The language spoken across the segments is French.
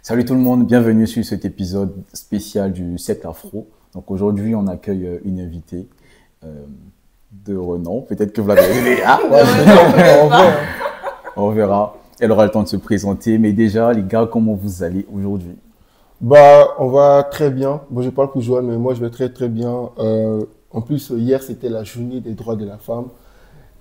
Salut tout le monde, bienvenue sur cet épisode spécial du Cercle Afro. Donc aujourd'hui, on accueille une invitée de renom. Peut-être que vous l'avez vu. On verra. Elle aura le temps de se présenter. Mais déjà, les gars, comment vous allez aujourd'hui? On va très bien. Bon, je parle pour Joanne, mais moi, je vais très, très bien. En plus, hier, c'était la journée des droits de la femme.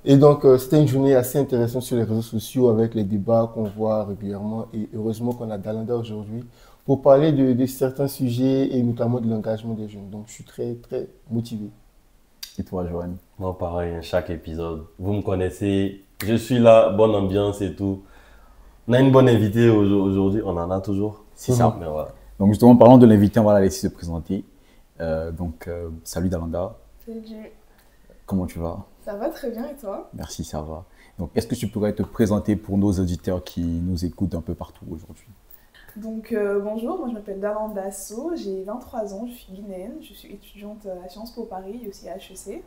Et donc, c'était une journée assez intéressante sur les réseaux sociaux avec les débats qu'on voit régulièrement. Et heureusement qu'on a Dalanda aujourd'hui pour parler de certains sujets et notamment de l'engagement des jeunes. Donc, je suis très, très motivé. Et toi, Joanne? Moi, pareil, chaque épisode. Vous me connaissez, je suis là, bonne ambiance et tout. On a une bonne invitée aujourd'hui, on en a toujours. C'est ça. Mais voilà. Donc justement, parlant de l'invité, on va la laisser se présenter. Salut Dalanda. Salut. Comment tu vas? Ça va très bien et toi? Merci, ça va. Donc, est-ce que tu pourrais te présenter pour nos auditeurs qui nous écoutent un peu partout aujourd'hui? Donc bonjour, moi je m'appelle Dalanda So, j'ai 23 ans, je suis guinéenne, je suis étudiante à Sciences Po Paris et aussi à HEC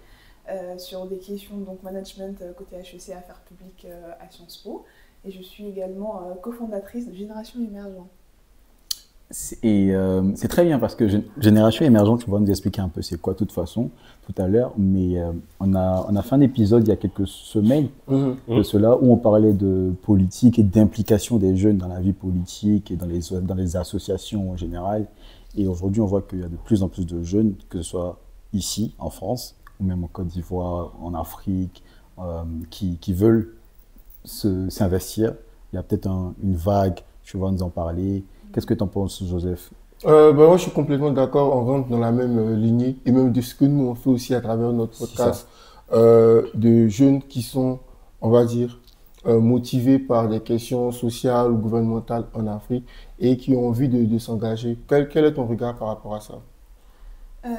sur des questions donc management côté HEC, affaires publiques à Sciences Po, et je suis également cofondatrice de Génération Émergente. C'est très bien parce que Génération Émergente, tu vas nous expliquer un peu c'est quoi de toute façon tout à l'heure, mais on a fait un épisode il y a quelques semaines de cela où on parlait de politique et d'implication des jeunes dans la vie politique et dans les associations en général. Et aujourd'hui, on voit qu'il y a de plus en plus de jeunes, que ce soit ici, en France, ou même en Côte d'Ivoire, en Afrique, qui veulent s'investir. Il y a peut-être une vague, tu vas nous en parler. Qu'est-ce que tu en penses, Joseph? Moi, je suis complètement d'accord. On rentre dans la même lignée et même de ce que nous, on fait aussi à travers notre podcast, de jeunes qui sont, on va dire, motivés par des questions sociales ou gouvernementales en Afrique et qui ont envie de s'engager. Quel est ton regard par rapport à ça?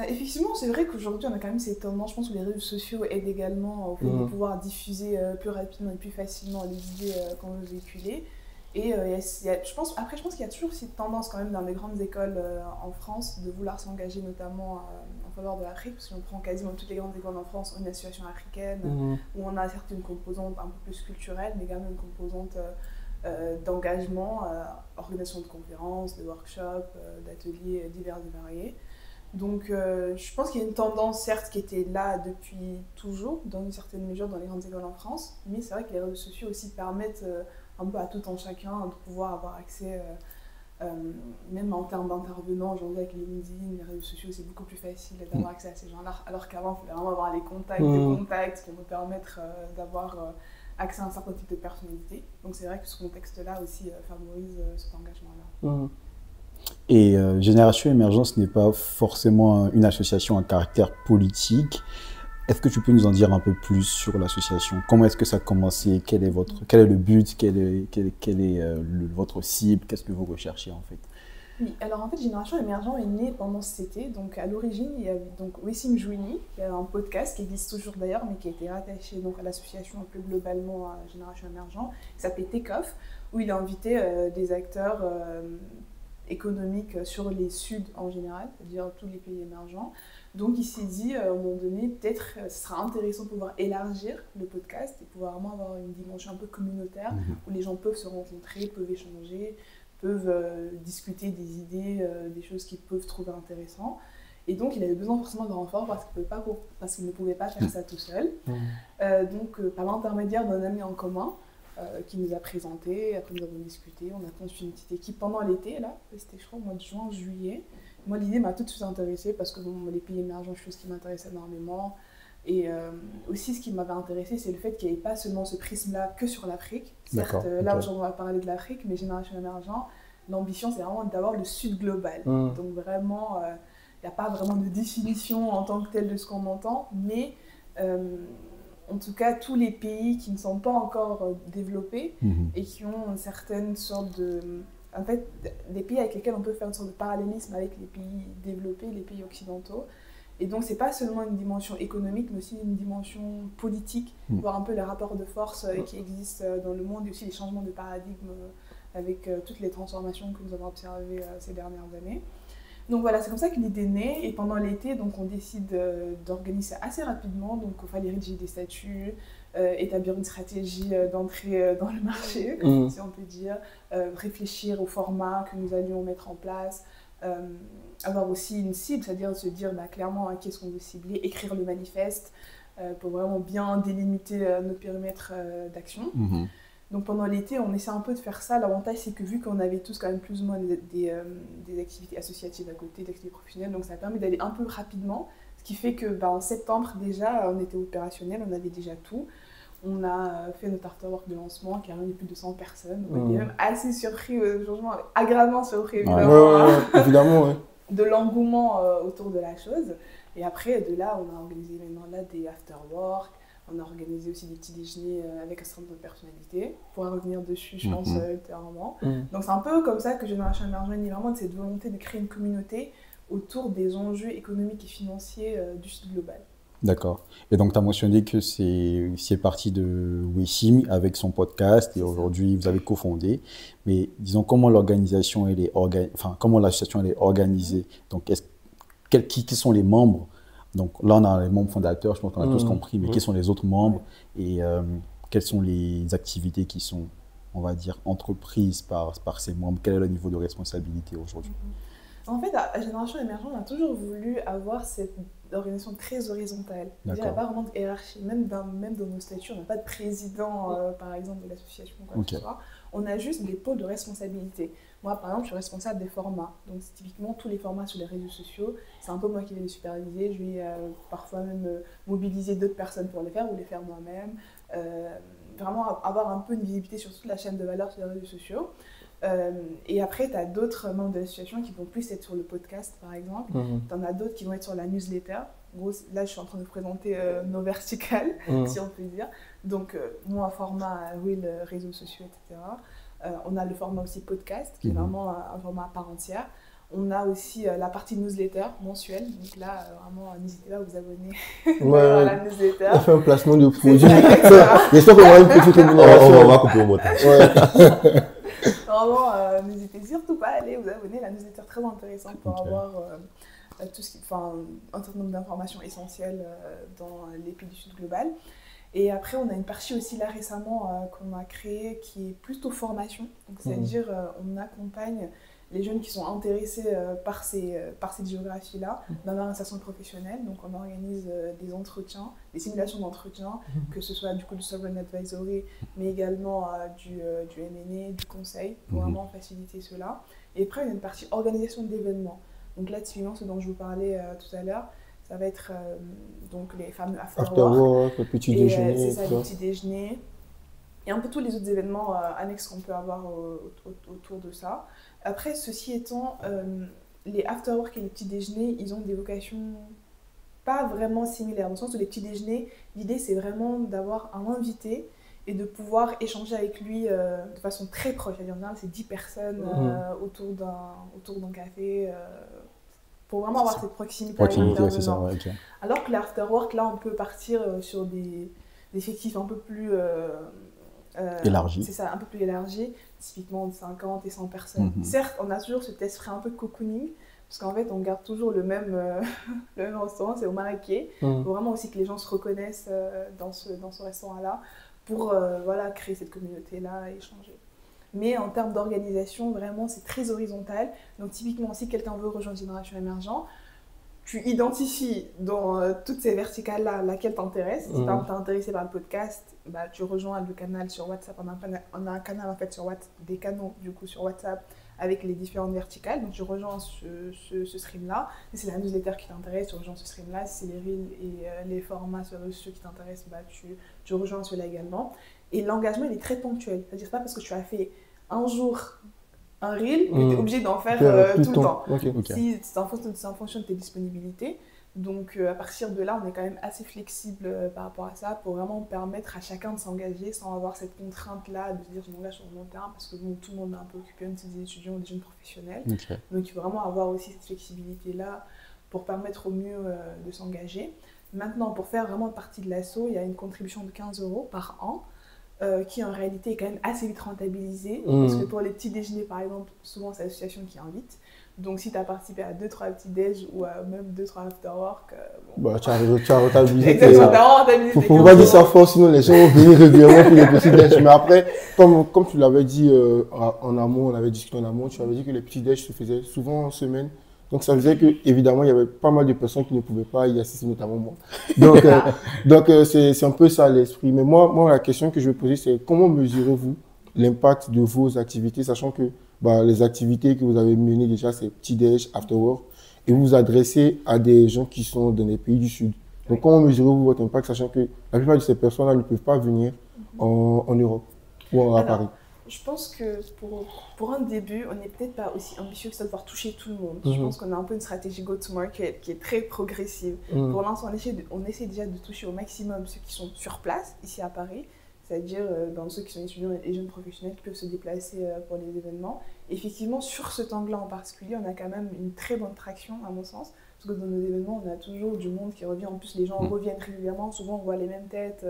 Effectivement, c'est vrai qu'aujourd'hui on a quand même ces tendances, je pense que les réseaux sociaux aident également au fait de pouvoir diffuser plus rapidement et plus facilement les idées qu'on veut véhiculer. Et je pense qu'il y a toujours cette tendance quand même dans les grandes écoles en France de vouloir s'engager notamment en faveur de l'Afrique, parce qu'on prend quasiment toutes les grandes écoles en France, on a une association africaine où on a certes une composante un peu plus culturelle, mais également une composante d'engagement, organisation de conférences, de workshops, d'ateliers divers et variés. Donc je pense qu'il y a une tendance certes qui était là depuis toujours, dans une certaine mesure dans les grandes écoles en France, mais c'est vrai que les réseaux sociaux aussi permettent un peu à tout un chacun de pouvoir avoir accès, même en termes d'intervenants. Aujourd'hui avec LinkedIn, les réseaux sociaux, c'est beaucoup plus facile d'avoir accès à ces gens-là, alors qu'avant, il fallait vraiment avoir les contacts, des contacts qui vont nous permettre d'avoir accès à un certain type de personnalité. Donc c'est vrai que ce contexte-là aussi favorise cet engagement-là. Et Génération Émergence n'est pas forcément une association à caractère politique. Est-ce que tu peux nous en dire un peu plus sur l'association? Comment est-ce que ça a commencé? Quel est le but? Quel est votre cible? Qu'est-ce que vous recherchez en fait? Oui, alors en fait, Génération Émergente est née pendant cet été. Donc à l'origine, il y a donc Wessim Jouini, qui a un podcast qui existe toujours d'ailleurs, mais qui a été rattaché donc à l'association plus globalement à Génération Émergente, qui s'appelait Take-Off, où il a invité des acteurs économiques sur les Suds en général, c'est-à-dire tous les pays émergents. Donc il s'est dit à un moment donné, peut-être ce sera intéressant de pouvoir élargir le podcast et pouvoir vraiment avoir une dimension un peu communautaire où les gens peuvent se rencontrer, peuvent échanger, peuvent discuter des idées, des choses qu'ils peuvent trouver intéressantes. Et donc il avait besoin forcément de renfort parce qu'il ne pouvait pas faire ça tout seul. Par l'intermédiaire d'un ami en commun, qui nous a présenté, après nous avons discuté, on a conçu une petite équipe pendant l'été, là, c'était je crois au mois de juin, juillet. Moi l'idée m'a tout de suite intéressée parce que les pays émergents, c'est chose qui m'intéresse énormément. Et aussi ce qui m'avait intéressé, c'est le fait qu'il n'y ait pas seulement ce prisme-là que sur l'Afrique. Certes, là aujourd'hui on va parler de l'Afrique, mais Génération Émergente, l'ambition c'est vraiment d'avoir le Sud global. Donc vraiment, il n'y a pas vraiment de définition en tant que telle de ce qu'on entend, mais en tout cas, tous les pays qui ne sont pas encore développés et qui ont une certaine sorte de... En fait, des pays avec lesquels on peut faire une sorte de parallélisme avec les pays développés, les pays occidentaux. Et donc, ce n'est pas seulement une dimension économique, mais aussi une dimension politique, voir un peu les rapports de force qui existent dans le monde et aussi les changements de paradigme avec toutes les transformations que nous avons observées ces dernières années. Donc voilà, c'est comme ça que l'idée naît, et pendant l'été, donc on décide d'organiser ça assez rapidement, donc il fallait rédiger des statuts, établir une stratégie d'entrée dans le marché, si on peut dire, réfléchir au format que nous allions mettre en place, avoir aussi une cible, c'est-à-dire se dire clairement qu'est-ce qu'on veut cibler, écrire le manifeste pour vraiment bien délimiter notre périmètre d'action. Donc pendant l'été, on essaie un peu de faire ça. L'avantage, c'est que vu qu'on avait tous quand même plus ou moins des activités associatives à côté, des activités professionnelles, donc ça a permis d'aller un peu rapidement, ce qui fait que en septembre déjà, on était opérationnel, on avait déjà tout. On a fait notre artwork de lancement qui a réuni plus de 200 personnes. On était même assez surpris, agréablement surpris évidemment, de l'engouement autour de la chose. Et après, de là, on a organisé maintenant des afterwork. On a organisé aussi des petits déjeuners avec un certain nombre de personnalités. On pourra revenir dessus, je pense, ultérieurement. Donc c'est un peu comme ça que Génération Émergente est vraiment de cette volonté de créer une communauté autour des enjeux économiques et financiers du Sud global. D'accord. Et donc, tu as mentionné que c'est parti de Wessim avec son podcast et aujourd'hui, vous avez cofondé. Mais disons, comment l'organisation, comment l'association elle est organisée? Donc, qui sont les membres? Donc là, on a les membres fondateurs, je pense qu'on a tous compris, mais qui sont les autres membres et quelles sont les activités qui sont, on va dire, entreprises par ces membres? Quel est le niveau de responsabilité aujourd'hui? En fait, à Génération Émergente, on a toujours voulu avoir cette organisation très horizontale. Il n'y a pas vraiment de hiérarchie. Même dans nos statuts, on n'a pas de président, par exemple, de l'association. On a juste des pôles de responsabilité. Moi, par exemple, je suis responsable des formats. Donc, typiquement, tous les formats sur les réseaux sociaux, c'est un peu moi qui vais les superviser. Je vais parfois même mobiliser d'autres personnes pour les faire ou les faire moi-même. Vraiment avoir un peu une visibilité sur toute la chaîne de valeur sur les réseaux sociaux. Et après, tu as d'autres membres de l'association qui vont plus être sur le podcast, par exemple. Tu en as d'autres qui vont être sur la newsletter. En gros, là, je suis en train de vous présenter nos verticales, si on peut dire. Donc, moi, format Reel, réseaux sociaux, etc. On a le format aussi podcast, qui est vraiment un format à part entière. On a aussi la partie newsletter mensuelle. Donc là, vraiment, n'hésitez pas à vous abonner à la newsletter. On fait un placement de produit. J'espère qu'on aura une petite rémunération. On va couper au montage. Vraiment, n'hésitez surtout pas à aller vous abonner. La newsletter très intéressante pour avoir tout ce un certain nombre d'informations essentielles dans les pays du Sud global. Et après, on a une partie aussi là récemment qu'on a créée qui est plutôt formation. C'est-à-dire, on accompagne les jeunes qui sont intéressés par cette géographie-là dans l'orientation professionnelle. Donc, on organise des entretiens, des simulations d'entretien, que ce soit du coup du Sovereign Advisory, mais également du M&A, du conseil, pour vraiment faciliter cela. Et après, il y a une partie organisation d'événements. Donc là, typiquement, ce dont je vous parlais tout à l'heure, ça va être donc les fameux afterwork, le petit déjeuner. C'est ça, le petit déjeuner. Et un peu tous les autres événements annexes qu'on peut avoir autour de ça. Après, ceci étant, les afterwork et les petits déjeuners, ils ont des vocations pas vraiment similaires. Dans le sens où les petits déjeuners, l'idée c'est vraiment d'avoir un invité et de pouvoir échanger avec lui de façon très proche. C'est-à-dire, c'est 10 personnes autour d'un café. Pour vraiment avoir cette proximité avec l'intervenant. C'est ça, okay. Alors que l'afterwork, là, on peut partir sur des effectifs un peu plus élargi. C'est ça, un peu plus élargi, typiquement de 50 et 100 personnes. Certes, on a toujours cet esprit un peu cocooning, parce qu'en fait, on garde toujours le même restaurant, c'est au Marrakech. Il faut vraiment aussi que les gens se reconnaissent dans ce restaurant-là pour créer cette communauté-là et échanger. Mais en termes d'organisation, vraiment, c'est très horizontal. Donc, typiquement, si quelqu'un veut rejoindre Génération Émergente, tu identifies dans toutes ces verticales-là laquelle t'intéresse. Si tu es intéressé par le podcast, tu rejoins le canal sur WhatsApp. On a un canal en fait sur WhatsApp, des canaux du coup sur WhatsApp avec les différentes verticales. Donc tu rejoins ce stream-là. Si c'est la newsletter qui t'intéresse, tu rejoins ce stream-là. Si c'est les reels et les formats sur ceux qui t'intéressent, tu rejoins ceux-là également. Et l'engagement, il est très ponctuel. C'est-à-dire pas parce que tu as fait un jour un reel, mais tu es obligé d'en faire tout le temps. Okay. C'est en fonction de tes disponibilités. Donc, à partir de là, on est quand même assez flexible par rapport à ça pour vraiment permettre à chacun de s'engager sans avoir cette contrainte-là de se dire je m'engage sur le long terme parce que tout le monde est un peu occupé, même si des étudiants ou des jeunes professionnels. Donc, il faut vraiment avoir aussi cette flexibilité-là pour permettre au mieux de s'engager. Maintenant, pour faire vraiment partie de l'asso, il y a une contribution de 15 € par an. qui en réalité est quand même assez vite rentabilisé. Parce que pour les petits déjeuners, par exemple, souvent c'est l'association qui invite. Donc si tu as participé à 2-3 petits déj ou à même 2-3 after work, bah, tu as rentabilisé. Exactement, tu as rentabilisé. Faut pas dire ça fort, sinon les gens vont venir régulièrement pour les petits déj. Mais après, comme tu l'avais dit en amont, on avait discuté en amont, tu avais dit que les petits déj se faisaient souvent en semaine. Donc ça faisait que évidemment il y avait pas mal de personnes qui ne pouvaient pas y assister, notamment moi. Donc c'est un peu ça l'esprit. Mais moi la question que je vais poser, c'est comment mesurez-vous l'impact de vos activités, sachant que les activités que vous avez menées déjà, c'est petit-déj, after-work, et vous vous adressez à des gens qui sont dans les pays du Sud. Donc, comment mesurez-vous votre impact, sachant que la plupart de ces personnes-là ne peuvent pas venir en Europe ou à Paris? Je pense que pour un début, on n'est peut-être pas aussi ambitieux que ça de pouvoir toucher tout le monde. Je pense qu'on a un peu une stratégie go-to-market qui est très progressive. Pour l'instant, on essaie déjà de toucher au maximum ceux qui sont sur place, ici à Paris. C'est-à-dire ceux qui sont étudiants et jeunes professionnels qui peuvent se déplacer pour les événements. Effectivement, sur cet angle-là en particulier, on a quand même une très bonne traction, à mon sens, parce que dans nos événements, on a toujours du monde qui revient. En plus, les gens reviennent régulièrement, souvent on voit les mêmes têtes.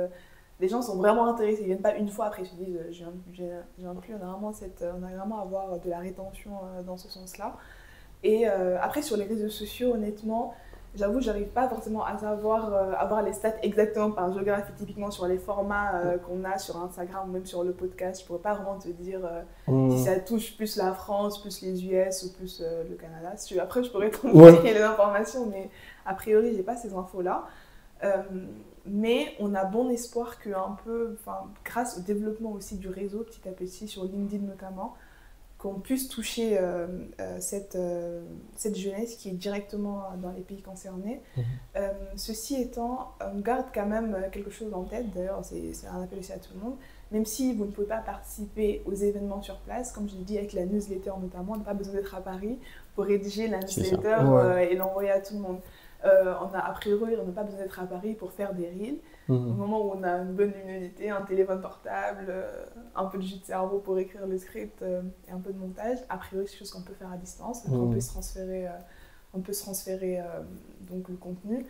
Les gens sont vraiment intéressés, ils ne viennent pas une fois après, ils se disent « je viens plus ». On a vraiment à avoir de la rétention dans ce sens-là. Et après, sur les réseaux sociaux, honnêtement, j'avoue, j'arrive pas forcément à savoir avoir les stats exactement par géographie, typiquement sur les formats qu'on a sur Instagram ou même sur le podcast. Je pourrais pas vraiment te dire si ça touche plus la France, plus les US ou plus le Canada. Après, je pourrais te donner les informations, mais a priori, j'ai pas ces infos-là. Mais on a bon espoir que grâce au développement aussi du réseau petit à petit, sur LinkedIn notamment, qu'on puisse toucher cette jeunesse qui est directement dans les pays concernés. Ceci étant, on garde quand même quelque chose en tête, d'ailleurs c'est un appel aussi à tout le monde, même si vous ne pouvez pas participer aux événements sur place, comme je l'ai dit avec la newsletter notamment, on n'a pas besoin d'être à Paris pour rédiger la newsletter et l'envoyer à tout le monde. A priori, on n'a pas besoin d'être à Paris pour faire des reels. Au moment où on a une bonne luminosité, un téléphone portable, un peu de jus de cerveau pour écrire le script et un peu de montage, a priori, c'est quelque chose qu'on peut faire à distance. Donc on peut se transférer donc le contenu.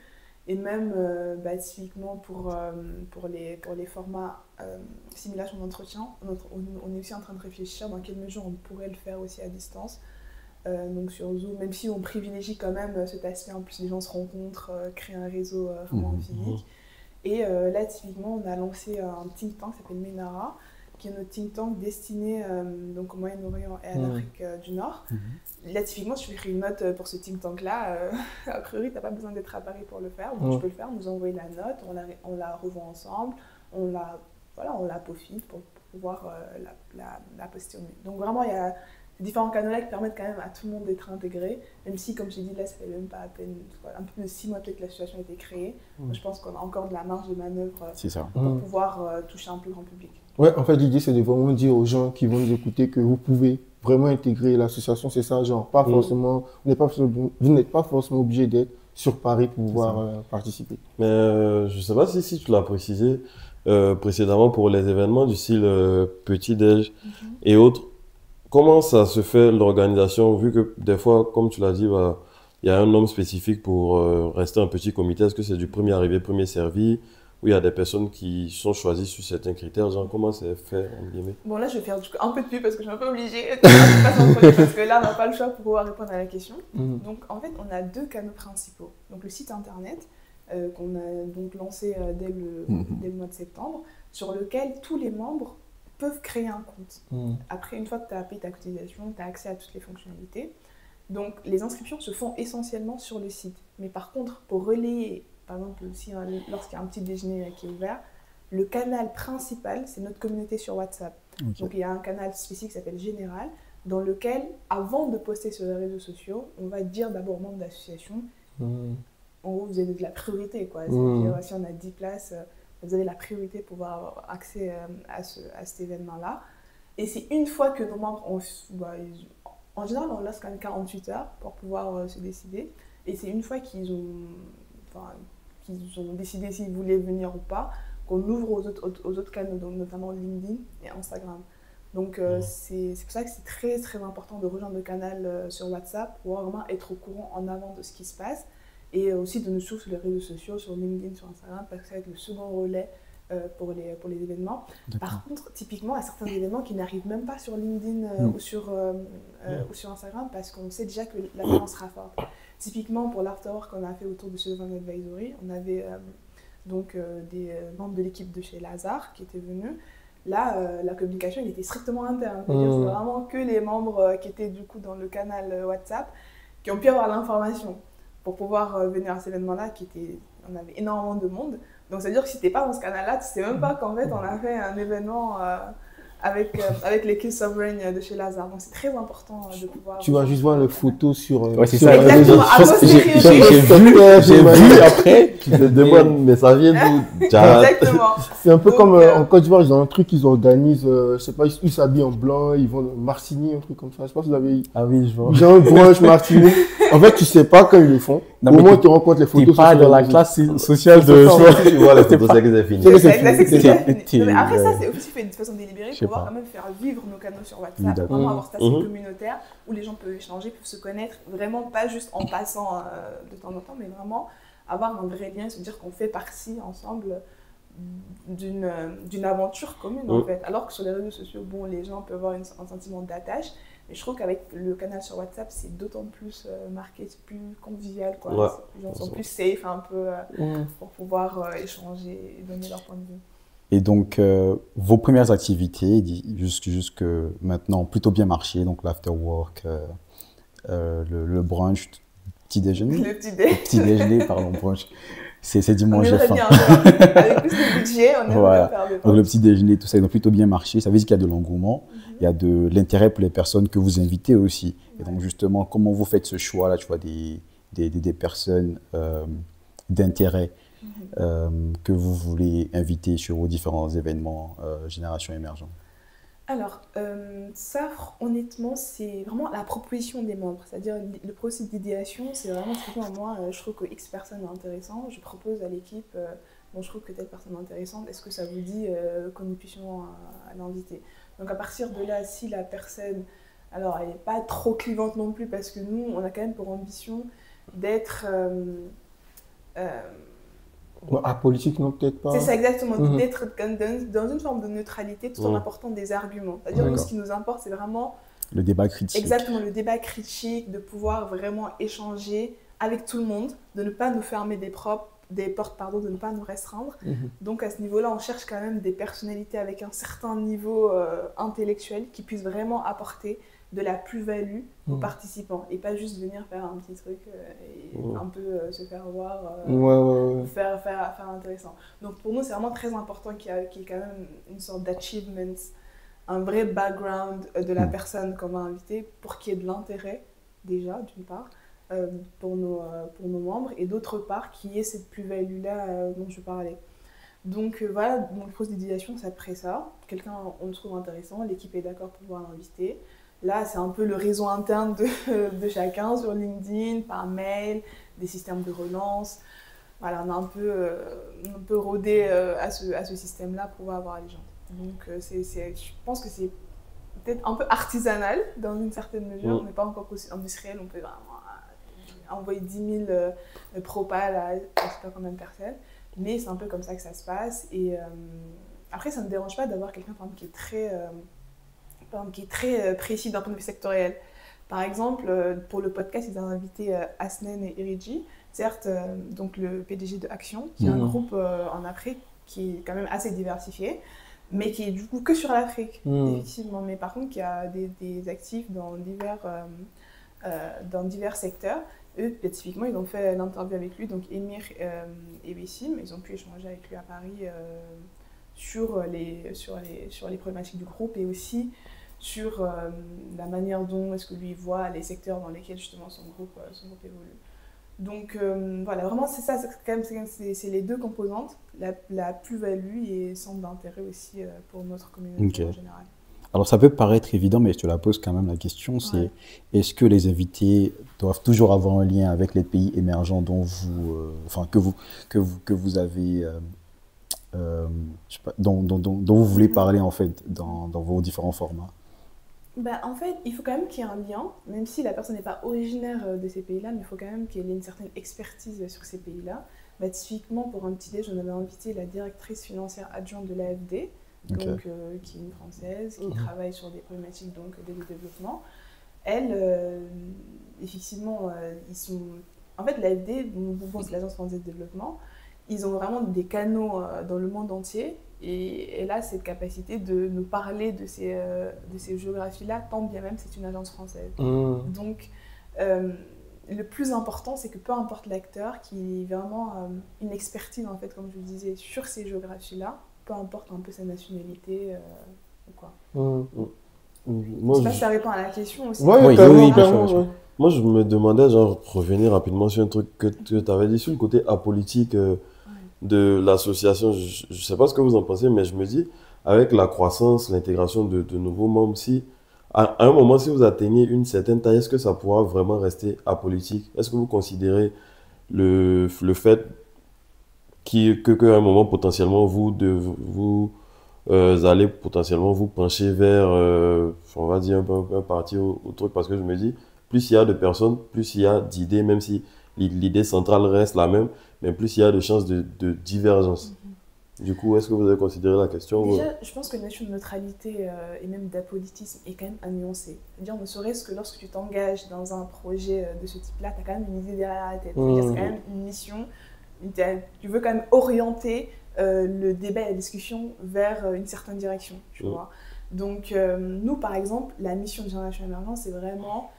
Et même typiquement pour les formats simulation d'entretien, on est aussi en train de réfléchir dans quelle mesure on pourrait le faire aussi à distance. Donc sur Zoom, même si on privilégie quand même cet aspect, en plus les gens se rencontrent, créent un réseau vraiment physique. Et là, typiquement, on a lancé un think tank qui s'appelle Menara, qui est notre think tank destiné donc au Moyen-Orient et à l'Afrique du Nord. Là, typiquement, si tu écris une note pour ce think tank-là, a priori, tu n'as pas besoin d'être à Paris pour le faire. Donc tu peux le faire, nous envoyer la note, on la revoit ensemble, on la peaufine pour pouvoir la poster. Donc vraiment, il y a différents canaux-là qui permettent quand même à tout le monde d'être intégré, même si, comme je t'ai dit, là, ça fait même pas à peine, un peu plus de 6 mois peut-être que la situation a été créée. Je pense qu'on a encore de la marge de manœuvre pour pouvoir toucher un plus grand public. Ouais, en fait, l'idée, c'est de vraiment dire aux gens qui vont nous écouter que vous pouvez vraiment intégrer l'association, c'est ça, genre, pas forcément, vous n'êtes pas forcément obligé d'être sur Paris pour pouvoir participer. Mais je sais pas si tu l'as précisé précédemment pour les événements du style petit-déj et autres. Comment ça se fait l'organisation, vu que des fois, comme tu l'as dit, il y a un nombre spécifique pour rester un petit comité? Est-ce que c'est du premier arrivé, premier servi, ou il y a des personnes qui sont choisies sur certains critères? Genre, comment c'est fait, en guillemets? Bon, là, je vais faire un peu de pub parce que je suis un peu obligée parce que là, on n'a pas le choix pour pouvoir répondre à la question. Donc, en fait, on a 2 canaux principaux. Donc, le site internet, qu'on a donc lancé dès le mois de septembre, sur lequel tous les membres peuvent créer un compte. Après, une fois que tu as payé ta cotisation, tu as accès à toutes les fonctionnalités. Donc, les inscriptions se font essentiellement sur le site. Mais par contre, pour relayer, par exemple, lorsqu'il y a un petit déjeuner qui est ouvert, le canal principal, c'est notre communauté sur WhatsApp. Donc, il y a un canal spécifique qui s'appelle Général, dans lequel, avant de poster sur les réseaux sociaux, on va dire d'abord aux membres d'association, en gros, vous avez de la priorité, quoi. C'est-à-dire, si on a 10 places, vous avez la priorité pour pouvoir avoir accès à cet événement-là. Et c'est une fois que nos membres en général, on laisse quand même 48 heures pour pouvoir se décider. Et c'est une fois qu'ils ont décidé s'ils voulaient venir ou pas, qu'on ouvre aux autres canaux, donc notamment LinkedIn et Instagram. Donc c'est pour ça que c'est très très important de rejoindre le canal sur WhatsApp pour vraiment être au courant en avant de ce qui se passe. Et aussi de nous suivre sur les réseaux sociaux, sur LinkedIn, sur Instagram, parce que ça va être le second relais pour les événements. Par contre, typiquement, à certains événements qui n'arrivent même pas sur LinkedIn ou sur Instagram, parce qu'on sait déjà que l'affluence sera forte. Typiquement, pour l'afterwork qu'on a fait autour de Sullivan Advisory, on avait des membres de l'équipe de chez Lazare qui étaient venus. Là, la communication, il était strictement interne. C'est-à-dire c'est vraiment que les membres qui étaient du coup dans le canal WhatsApp qui ont pu avoir l'information pour pouvoir venir à cet événement-là, on avait énormément de monde. Donc, c'est-à-dire que si tu n'es pas dans ce canal-là, tu ne sais même pas qu'en fait, on a fait un événement avec l'équipe Sovereign de chez Lazare. Donc, c'est très important de pouvoir... Tu vas juste voir les photos sur... Ouais, c'est sur ça. Exactement. J'ai vu après. Tu te demandes, mais ça vient d'où? Exactement. C'est un peu Donc, comme en Côte d'Ivoire, ils ont un truc qu'ils organisent, je sais pas, ils s'habillent en blanc, ils vont au Martini, un truc comme ça. Je sais pas si vous avez... Ah oui, je vois. Ils ont un brunch Martini. En fait, tu sais pas quand ils le font. Non, Au mais moins, tu rencontres les T'es photos. pas sur dans la les- classe sociale de... Tu vois, la photo, c'est que c'est fini. C'est- C'est classique, c'est c'est- fini. Non, mais après, ça, ouais. c'est aussi fait de façon délibérée Je sais pour pouvoir pas. quand même faire vivre nos canaux sur WhatsApp, D'accord. vraiment avoir cet aspect communautaire où les gens peuvent échanger, peuvent se connaître, vraiment pas juste en passant de temps en temps, mais vraiment avoir un vrai lien, se dire qu'on fait partie ensemble d'une aventure commune en fait. Alors que sur les réseaux sociaux, bon, les gens peuvent avoir un sentiment d'attache, mais je trouve qu'avec le canal sur WhatsApp, c'est d'autant plus marqué, c'est plus convivial, quoi. Ouais. Les gens sont plus safe un peu pour pouvoir échanger et donner leur point de vue. Et donc, vos premières activités, jusque maintenant, plutôt bien marché, donc l'afterwork, le brunch, petit déjeuner. Le petit dé. Petit déjeuner, pardon, brunch. C'est On dimanche, j'ai aimerait faim. bien, avec plus de budget, on aimerait Voilà. faire des Donc le petit déjeuner, tout ça, ils ont plutôt bien marché. Ça veut dire qu'il y a de l'engouement, il y a de l'intérêt pour les personnes que vous invitez aussi. Et donc justement, comment vous faites ce choix-là, tu vois, des personnes d'intérêt que vous voulez inviter sur vos différents événements Génération Émergente? Alors, ça, honnêtement, c'est vraiment la proposition des membres. C'est-à-dire, le processus d'idéation, c'est vraiment typiquement moi, je trouve que X personne est intéressant, je propose à l'équipe, bon, je trouve que telle personne est intéressante, est-ce que ça vous dit que nous puissions l'inviter? Donc, à partir de là, si la personne, alors, elle n'est pas trop clivante non plus, parce que nous, on a quand même pour ambition d'être... apolitique, non, peut-être pas. C'est ça, exactement. D'être dans une forme de neutralité tout en apportant des arguments. C'est-à-dire que ce qui nous importe, c'est vraiment... Le débat critique. Exactement, le débat critique, de pouvoir vraiment échanger avec tout le monde, de ne pas nous fermer des portes, de ne pas nous restreindre. Donc à ce niveau-là, on cherche quand même des personnalités avec un certain niveau intellectuel qui puissent vraiment apporter de la plus-value aux participants et pas juste venir faire un petit truc et un peu se faire voir, faire intéressant. Donc pour nous, c'est vraiment très important qu'il y ait quand même une sorte d'achievement, un vrai background de la personne qu'on va inviter pour qu'il y ait de l'intérêt déjà, d'une part, pour nos membres et d'autre part, qu'il y ait cette plus-value-là dont je parlais. Donc voilà, donc le processus d'idéation, c'est après ça. Quelqu'un, on le trouve intéressant, l'équipe est d'accord pour pouvoir l'inviter. Là, c'est un peu le réseau interne de chacun sur LinkedIn, par mail, des systèmes de relance. Voilà, on a un peu rodé à ce système-là pour pouvoir avoir les gens. Donc je pense que c'est peut-être un peu artisanal dans une certaine mesure. On n'est pas encore aussi industriel, on peut vraiment envoyer 10 000 propals à je ne sais pas combien de personnes. Mais c'est un peu comme ça que ça se passe. Et après, ça ne me dérange pas d'avoir quelqu'un qui est très précis d'un point de vue sectoriel. Par exemple, pour le podcast, ils ont invité Asnen et Iriji, certes, donc le PDG de Action, qui est un groupe en Afrique qui est quand même assez diversifié, mais qui est du coup que sur l'Afrique, effectivement. Mais par contre, qui a des actifs dans divers secteurs. Eux, spécifiquement, ils ont fait l'interview avec lui, donc Emir et Wessim, ils ont pu échanger avec lui à Paris sur les problématiques du groupe et aussi sur la manière dont est-ce que lui voit les secteurs dans lesquels justement son groupe évolue. Donc voilà, vraiment c'est ça, c'est les deux composantes, la plus-value et centre d'intérêt aussi pour notre communauté en général. Alors ça peut paraître évident, mais je te la pose quand même la question, c'est est-ce que les invités doivent toujours avoir un lien avec les pays émergents dont que vous avez, je sais pas, dont vous voulez parler en fait dans vos différents formats? En fait, il faut quand même qu'il y ait un lien, même si la personne n'est pas originaire de ces pays-là, mais il faut quand même qu'il y ait une certaine expertise sur ces pays-là. Typiquement, pour un petit déj, on avait invité la directrice financière adjointe de l'AFD, donc, qui est une Française, qui travaille sur des problématiques d'aide au développement. Elle, effectivement, ils sont... En fait, l'AFD, c'est l'Agence française de développement, ils ont vraiment des canaux dans le monde entier. Et elle a cette capacité de nous parler de ces géographies-là, tant bien même c'est une agence française. Donc, le plus important, c'est que peu importe l'acteur, qui ait vraiment une expertise, en fait, comme je le disais, sur ces géographies-là, peu importe un peu sa nationalité ou quoi. Je sais pas si ça répond à la question aussi. Oui, clairement. Moi, je me demandais, genre, revenir rapidement sur un truc que tu avais dit sur le côté apolitique de l'association. Je ne sais pas ce que vous en pensez, mais je me dis, avec la croissance, l'intégration de nouveaux membres, si à un moment, si vous atteignez une certaine taille, est-ce que ça pourra vraiment rester apolitique? Est-ce que vous considérez le fait qu'à un moment, potentiellement, vous allez potentiellement vous pencher vers, on va dire, un parti au truc? Parce que je me dis, plus il y a de personnes, plus il y a d'idées, même si l'idée centrale reste la même, mais plus il y a de chances de divergence. Du coup, est-ce que vous avez considéré la question? Déjà, je pense que la notion de neutralité et même d'apolitisme est quand même à nuancer. C'est-à-dire, ne serait-ce que lorsque tu t'engages dans un projet de ce type-là, tu as quand même une idée derrière la tête. C'est quand même une mission, tu veux quand même orienter le débat et la discussion vers une certaine direction, tu vois. Donc, nous, par exemple, la mission de Génération Émergente, c'est vraiment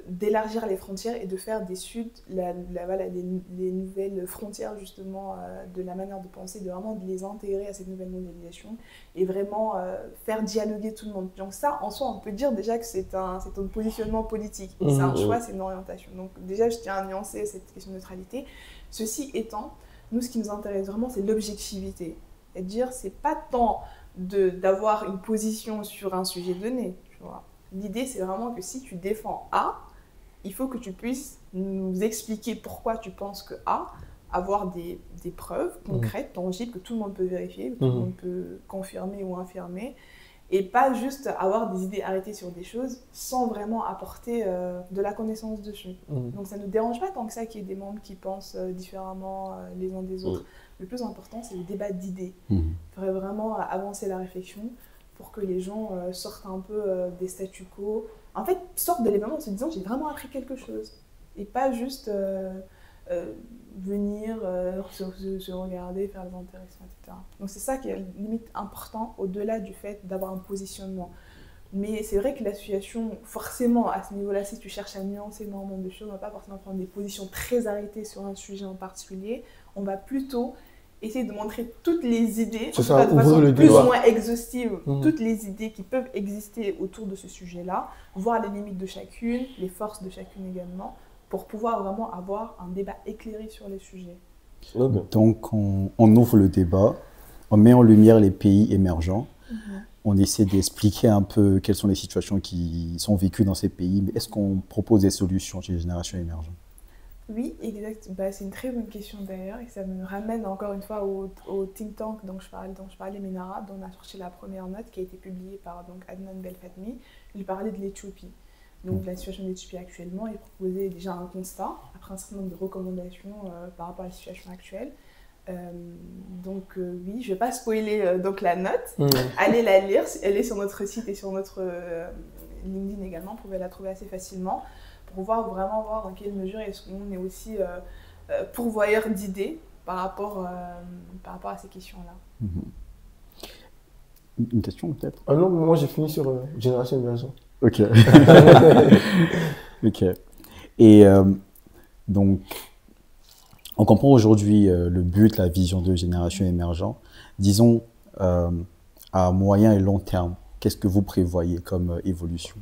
d'élargir les frontières et de faire des Suds les nouvelles frontières justement de la manière de penser, de vraiment de les intégrer à cette nouvelle mondialisation et vraiment faire dialoguer tout le monde. Donc ça, en soi, on peut dire déjà que c'est un positionnement politique. C'est un choix, c'est une orientation. Donc déjà, je tiens à nuancer cette question de neutralité. Ceci étant, nous, ce qui nous intéresse vraiment, c'est l'objectivité. C'est-à-dire, c'est pas tant d'avoir une position sur un sujet donné, tu vois. L'idée, c'est vraiment que si tu défends A, il faut que tu puisses nous expliquer pourquoi tu penses que A, avoir des preuves concrètes, tangibles, que tout le monde peut vérifier, que tout le monde peut confirmer ou infirmer, et pas juste avoir des idées arrêtées sur des choses sans vraiment apporter de la connaissance dessus. Donc ça ne nous dérange pas tant que ça qu'il y ait des membres qui pensent différemment les uns des autres. Le plus important, c'est le débat d'idées. Il faudrait vraiment avancer la réflexion pour que les gens sortent un peu des statu quo. En fait, sortent de l'événement en se disant « j'ai vraiment appris quelque chose ». Et pas juste venir se regarder, faire les intéressements, etc. Donc c'est ça qui est limite important au-delà du fait d'avoir un positionnement. Mais c'est vrai que l'association, forcément, à ce niveau-là, si tu cherches à nuancer énormément de choses, on ne va pas forcément prendre des positions très arrêtées sur un sujet en particulier. On va plutôt essayer de montrer toutes les idées, de façon plus ou moins exhaustive, toutes les idées qui peuvent exister autour de ce sujet-là, voir les limites de chacune, les forces de chacune également, pour pouvoir vraiment avoir un débat éclairé sur les sujets. Donc, on ouvre le débat, on met en lumière les pays émergents, on essaie d'expliquer un peu quelles sont les situations qui sont vécues dans ces pays, mais est-ce qu'on propose des solutions chez les générations émergentes? Oui, exact. C'est une très bonne question d'ailleurs, et ça me ramène encore une fois au think tank dont je parlais, MENARA, dont on a sorti la première note qui a été publiée par Adnan Belfatmi. Il parlait de l'Éthiopie. Donc de la situation de l'Éthiopie actuellement, il proposait déjà un constat, après un certain nombre de recommandations par rapport à la situation actuelle. Oui, je ne vais pas spoiler la note, allez la lire, elle est sur notre site et sur notre LinkedIn également, vous pouvez la trouver assez facilement, pour vraiment voir dans quelle mesure est-ce qu'on est aussi pourvoyeur d'idées par rapport à ces questions-là. Une question peut-être? Ah non, moi j'ai fini sur Génération Émergente. Ok. Ok. Et donc, on comprend aujourd'hui le but, la vision de Génération Émergente. Disons, à moyen et long terme, qu'est-ce que vous prévoyez comme évolution?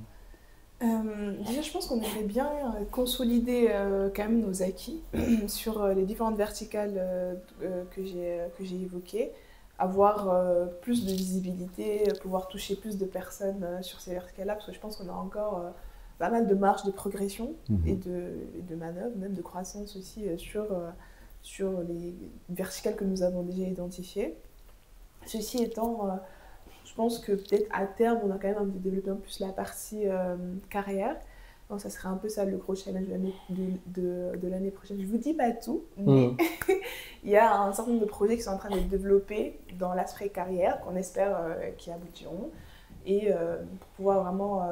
Déjà, je pense qu'on aimerait bien consolider quand même nos acquis sur les différentes verticales que j'ai évoquées, avoir plus de visibilité, pouvoir toucher plus de personnes sur ces verticales-là, parce que je pense qu'on a encore pas mal de marge de progression et de manœuvre, même de croissance aussi sur les verticales que nous avons déjà identifiées. Ceci étant, je pense que peut-être à terme, on a quand même envie de développer un peu plus la partie carrière. Donc, ça serait un peu ça le gros challenge de l'année prochaine. Je ne vous dis pas tout, mais il y a un certain nombre de projets qui sont en train d'être développés dans l'aspect carrière qu'on espère qui aboutiront. Et pour pouvoir vraiment,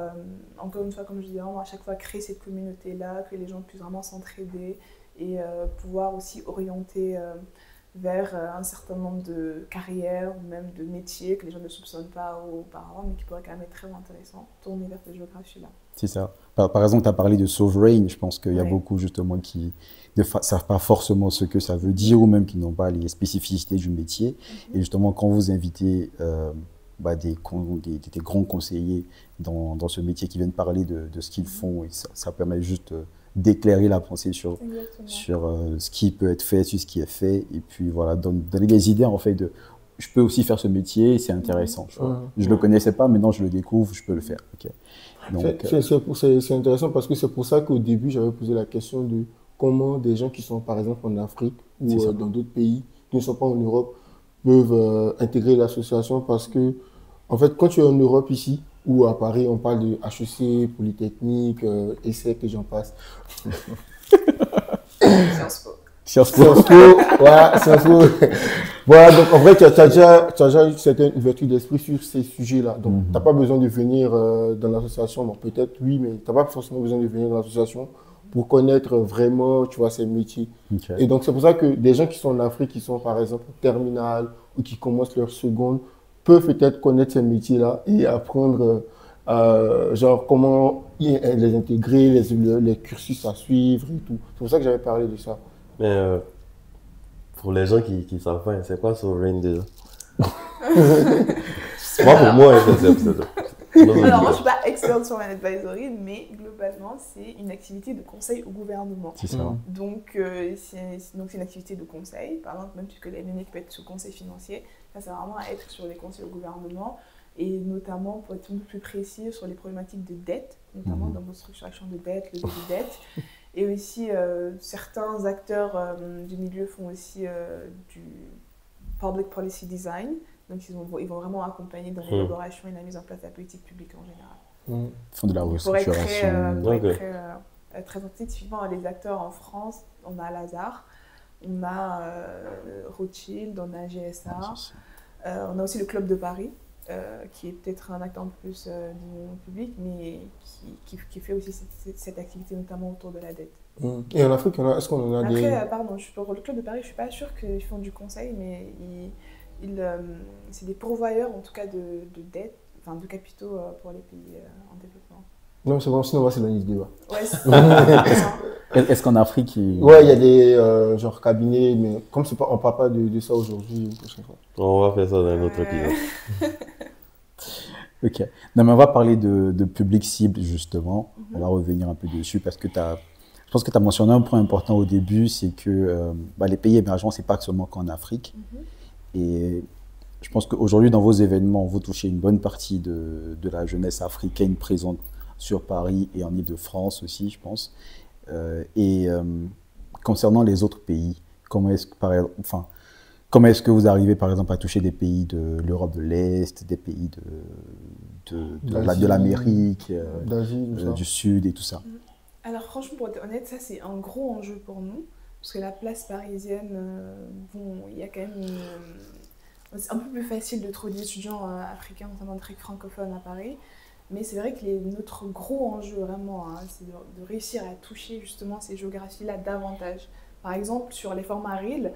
encore une fois, comme je dis, vraiment à chaque fois créer cette communauté-là, que les gens puissent vraiment s'entraider et pouvoir aussi orienter vers un certain nombre de carrières ou même de métiers que les gens ne soupçonnent pas auparavant, mais qui pourraient quand même être très intéressants, tourner vers cette géographie-là. C'est ça. Par exemple, tu as parlé de sovereign. Je pense qu'il y a beaucoup justement qui ne savent pas forcément ce que ça veut dire ou même qui n'ont pas les spécificités du métier. Et justement, quand vous invitez des grands conseillers dans ce métier qui viennent parler de ce qu'ils font, et ça permet juste d'éclairer la pensée sur ce qui peut être fait, sur ce qui est fait, et puis voilà, donner des idées en fait de je peux aussi faire ce métier, c'est intéressant. Je ne le connaissais pas, maintenant je le découvre, je peux le faire. Okay. C'est intéressant parce que c'est pour ça qu'au début, j'avais posé la question de comment des gens qui sont par exemple en Afrique ou dans d'autres pays qui ne sont pas en Europe peuvent intégrer l'association parce que, en fait, quand tu es en Europe ici ou à Paris, on parle de HEC, Polytechnique, ESSEC et j'en passe. Sciences Po, ouais, Sciences Po. Voilà, donc en vrai, tu as déjà une certaine ouverture d'esprit sur ces sujets-là. Donc, tu n'as pas besoin de venir dans l'association. Bon, peut-être oui, mais tu n'as pas forcément besoin de venir dans l'association pour connaître vraiment, tu vois, ces métiers. Okay. Et donc, c'est pour ça que des gens qui sont en Afrique, qui sont par exemple en terminale ou qui commencent leur seconde, peuvent peut-être connaître ces métiers-là et apprendre genre comment les intégrer, les cursus à suivre et tout. C'est pour ça que j'avais parlé de ça. Mais pour les gens qui ne savent pas, c'est quoi Sovereign déjà? Pour moi, c'est alors, moi, je ne suis pas experte sur un advisory, mais globalement, c'est une activité de conseil au gouvernement. C'est ça. Donc, c'est une activité de conseil, par exemple, même puisque l'AMNEC peut être sur conseil financier, ça sert vraiment à être sur les conseils au gouvernement, et notamment, pour être un peu plus précis, sur les problématiques de dette, notamment dans vos structurations de dette, levée de dette. Et aussi, certains acteurs du milieu font aussi du public policy design. Donc, ils vont vraiment accompagner dans l'élaboration et la mise en place de la politique publique en général. Ils font de la restructuration. Pour être très attentif, typiquement, les acteurs en France, on a Lazare, on a Rothschild, on a GSA, on a aussi le Club de Paris, qui est peut-être un acteur un peu plus du public, mais qui fait aussi cette activité, notamment autour de la dette. Et en Afrique, est-ce qu'on en a des... Après, pardon, pour le Club de Paris, je ne suis pas sûre qu'ils font du conseil, mais c'est des pourvoyeurs, en tout cas, de dettes, enfin de capitaux pour les pays en développement. Non, c'est bon, sinon on va s'éloigner du débat. Ouais, est-ce qu'en Afrique, ouais, il y a des genre cabinets, mais comme on ne parle pas de ça aujourd'hui, on va faire ça dans un autre épisode. Ok. Non, mais on va parler de public cible, justement. On va revenir un peu dessus parce que je pense que tu as mentionné un point important au début, c'est que les pays émergents, ce n'est pas seulement qu'en Afrique. Et je pense qu'aujourd'hui, dans vos événements, vous touchez une bonne partie de la jeunesse africaine présente sur Paris et en Île-de-France aussi, je pense. Concernant les autres pays, comment est-ce que vous arrivez, par exemple, à toucher des pays de l'Europe de l'Est, des pays de l'Amérique, du Sud et tout ça? Alors franchement, pour être honnête, ça c'est un gros enjeu pour nous, parce que la place parisienne, il y a quand même c'est un peu plus facile de trouver des étudiants africains, notamment très francophones à Paris, mais c'est vrai que notre gros enjeu vraiment, c'est de réussir à toucher justement ces géographies-là davantage. Par exemple, sur les formats REEL,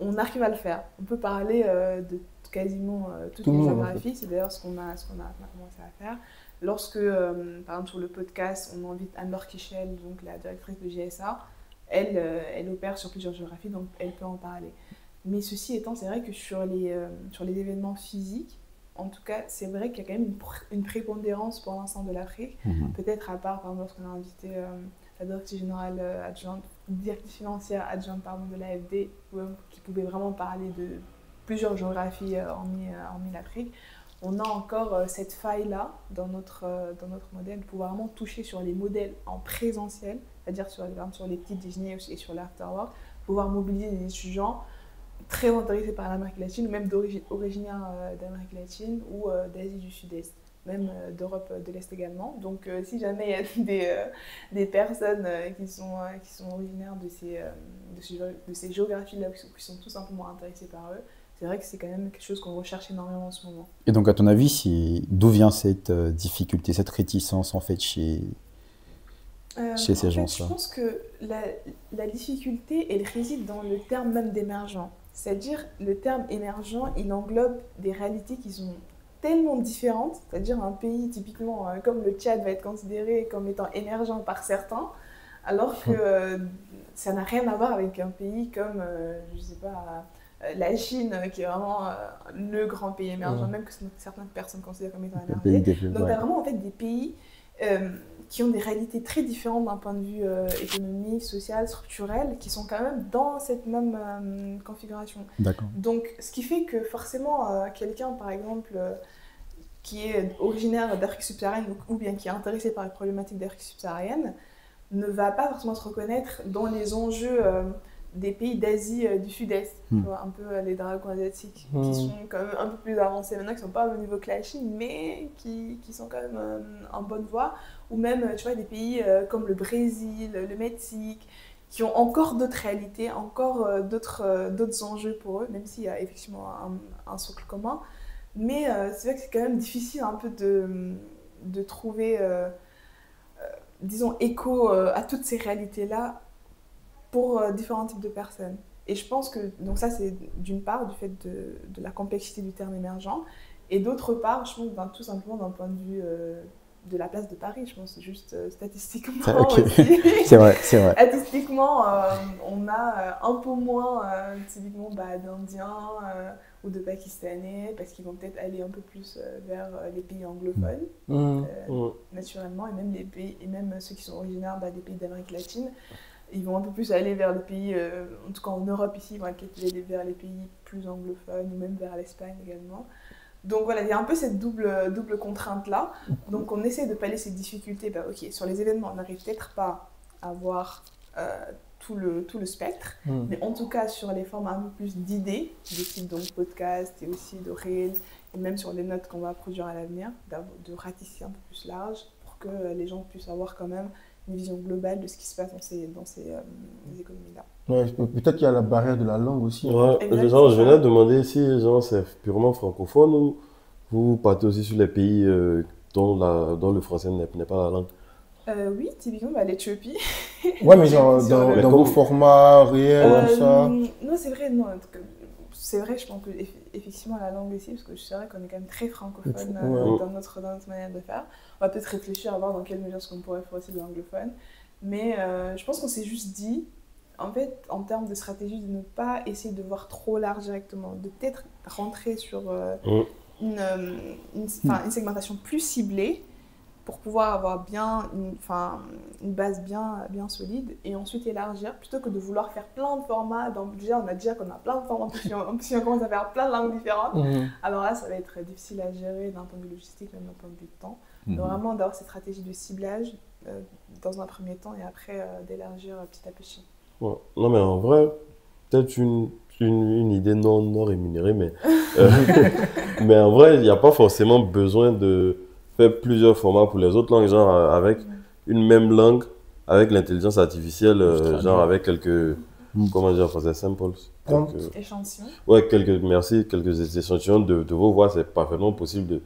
on arrive à le faire. On peut parler de quasiment toutes les géographies, c'est d'ailleurs ce qu'on a commencé à faire. Lorsque, par exemple, sur le podcast, on invite Anne-Laure Kichel, donc la directrice de GSA, elle opère sur plusieurs géographies, donc elle peut en parler. Mais ceci étant, c'est vrai que sur les événements physiques, en tout cas, c'est vrai qu'il y a quand même une prépondérance pour l'instant de l'Afrique. Peut-être à part, par exemple, lorsqu'on a invité la directrice générale directrice financière adjointe de l'AFD, qui pouvait vraiment parler de plusieurs géographies hormis l'Afrique. On a encore cette faille-là dans notre modèle, de pouvoir vraiment toucher sur les modèles en présentiel, c'est-à-dire sur les petits déjeuners et sur l'afterwork, pouvoir mobiliser des étudiants très intéressés par l'Amérique latine, ou même originaires d'Amérique latine ou d'Asie du Sud-Est. même d'Europe de l'Est également. Donc si jamais il y a des personnes qui sont originaires de ces géographies-là, qui sont tout simplement intéressées par eux, c'est vrai que c'est quand même quelque chose qu'on recherche énormément en ce moment. Et donc, à ton avis, d'où vient cette difficulté, cette réticence en fait chez ces gens-là? Je pense que la difficulté, elle réside dans le terme même d'émergent. C'est-à-dire, le terme émergent, il englobe des réalités qui sont tellement différentes. C'est-à-dire, un pays, typiquement, comme le Tchad, va être considéré comme étant émergent par certains, alors que ça n'a rien à voir avec un pays comme, je ne sais pas, la Chine, qui est vraiment le grand pays émergent, même que certaines personnes considèrent comme étant émergé. Donc, tu as vraiment en fait, des pays qui ont des réalités très différentes d'un point de vue économique, social, structurel, qui sont quand même dans cette même configuration. D'accord. Donc, ce qui fait que forcément, quelqu'un, par exemple, qui est originaire d'Afrique subsaharienne ou bien qui est intéressé par les problématiques d'Afrique subsaharienne, ne va pas forcément se reconnaître dans les enjeux des pays d'Asie du Sud-Est, tu vois, un peu les dragons asiatiques, qui sont quand même un peu plus avancés maintenant, qui ne sont pas au niveau que la Chine, mais qui sont quand même en bonne voie, ou même, tu vois, des pays comme le Brésil, le Mexique, qui ont encore d'autres réalités, encore d'autres enjeux pour eux, même s'il y a effectivement un socle commun. Mais c'est vrai que c'est quand même difficile un peu de trouver, disons, écho à toutes ces réalités-là pour différents types de personnes. Et je pense que, donc ça c'est d'une part du fait de la complexité du terme émergent, et d'autre part, je pense tout simplement d'un point de vue de la place de Paris, je pense juste statistiquement aussi. C'est vrai. Statistiquement, on a un peu moins typiquement d'Indiens ou de Pakistanais, parce qu'ils vont peut-être aller un peu plus vers les pays anglophones, naturellement, et même ceux qui sont originaires des pays d'Amérique latine. Ils vont un peu plus aller vers les pays, en tout cas en Europe ici, ils vont aller vers les pays plus anglophones, ou même vers l'Espagne également. Donc voilà, il y a un peu cette double contrainte-là. Donc on essaie de pallier ces difficultés. Ok, sur les événements, on n'arrive peut-être pas à voir tout le spectre, mais en tout cas sur les formats un peu plus d'idées, de type donc podcast et aussi de réels, et même sur les notes qu'on va produire à l'avenir, de ratisser un peu plus large pour que les gens puissent avoir quand même une vision globale de ce qui se passe dans ces économies-là. Ouais, peut-être qu'il y a la barrière de la langue aussi. Ouais, genre, je venais de demander si c'est purement francophone ou vous partez aussi sur les pays dont le français n'est pas la langue. Oui, typiquement l'Éthiopie. Ouais, mais genre dans vos formats réels, tout ça. Non, c'est vrai, non. C'est vrai, je pense que effectivement la langue aussi, parce que c'est vrai qu'on est quand même très francophone dans notre manière de faire. On va peut-être réfléchir à voir dans quelle mesure ce qu'on pourrait faire aussi de l'anglophone. Mais je pense qu'on s'est juste dit, en fait, en termes de stratégie, de ne pas essayer de voir trop large directement, de peut-être rentrer sur une segmentation plus ciblée pour pouvoir avoir bien une base bien solide et ensuite élargir, plutôt que de vouloir faire plein de formats. Donc déjà, on a dit qu'on a plein de formats, si on commence à faire plein de langues différentes, alors là, ça va être difficile à gérer d'un point de vue logistique, même d'un point de vue de temps. Donc vraiment d'avoir cette stratégie de ciblage dans un premier temps et après d'élargir petit à petit. Ouais. Non mais en vrai, peut-être une idée non rémunérée, mais, mais en vrai, il n'y a pas forcément besoin de faire plusieurs formats pour les autres langues, genre avec une même langue, avec l'intelligence artificielle, genre avec quelques, comment dire en français, samples. Échantillons. Ouais, quelques échantillons de vos voix, c'est parfaitement possible de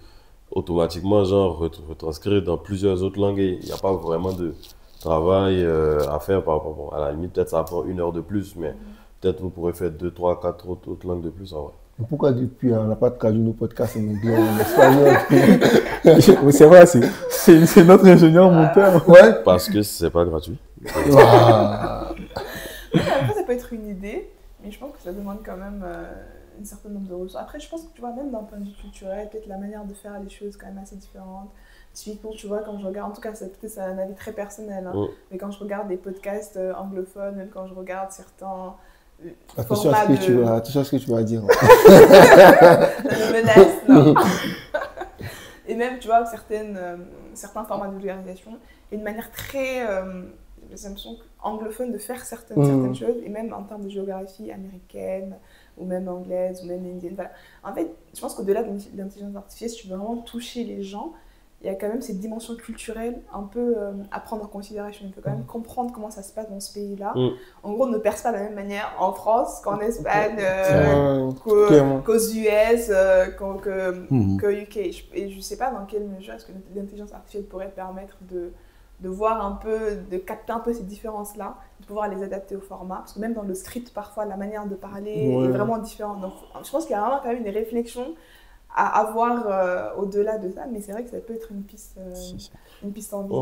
automatiquement genre retranscrire dans plusieurs autres langues et il n'y a pas vraiment de travail à faire par rapport à la limite, peut-être ça prend 1 heure de plus, mais peut-être vous pourrez faire 2, 3, 4 autres langues de plus en vrai. Pourquoi depuis on n'a pas traduit nos podcasts en anglais, en espagnol? C'est vrai, c'est notre ingénieur, mon père. Ouais. Parce que c'est pas gratuit. Après, ça peut être une idée, mais je pense que ça demande quand même un certain nombre de ressources. Après, je pense que tu vois, même d'un point de vue culturel, peut-être la manière de faire les choses est quand même assez différente. Typiquement, tu vois, quand je regarde, en tout cas, c'est un avis très personnel, mais quand je regarde des podcasts anglophones, même quand je regarde certains attention à ce que tu vas dire. Ne me laisse, non. Et même, tu vois, certains formats de vulgarisation, il y a une manière très, j'ai l'impression, anglophone de faire certaines choses, et même en termes de géographie américaine, ou même anglaise, ou même indienne. Voilà. En fait, je pense qu'au-delà de l'intelligence artificielle, si tu veux vraiment toucher les gens, il y a quand même cette dimension culturelle un peu à prendre en considération. Il faut quand même comprendre comment ça se passe dans ce pays-là. En gros, on ne perce pas de la même manière en France qu'en Espagne, qu'aux US, qu'au UK. Et je ne sais pas dans quelle mesure est-ce que l'intelligence artificielle pourrait permettre de voir un peu, de capter un peu ces différences-là, de pouvoir les adapter au format. Parce que même dans le script, parfois, la manière de parler est vraiment différente. Donc, je pense qu'il y a vraiment quand même une réflexion à avoir au-delà de ça, mais c'est vrai que ça peut être une piste envisageable.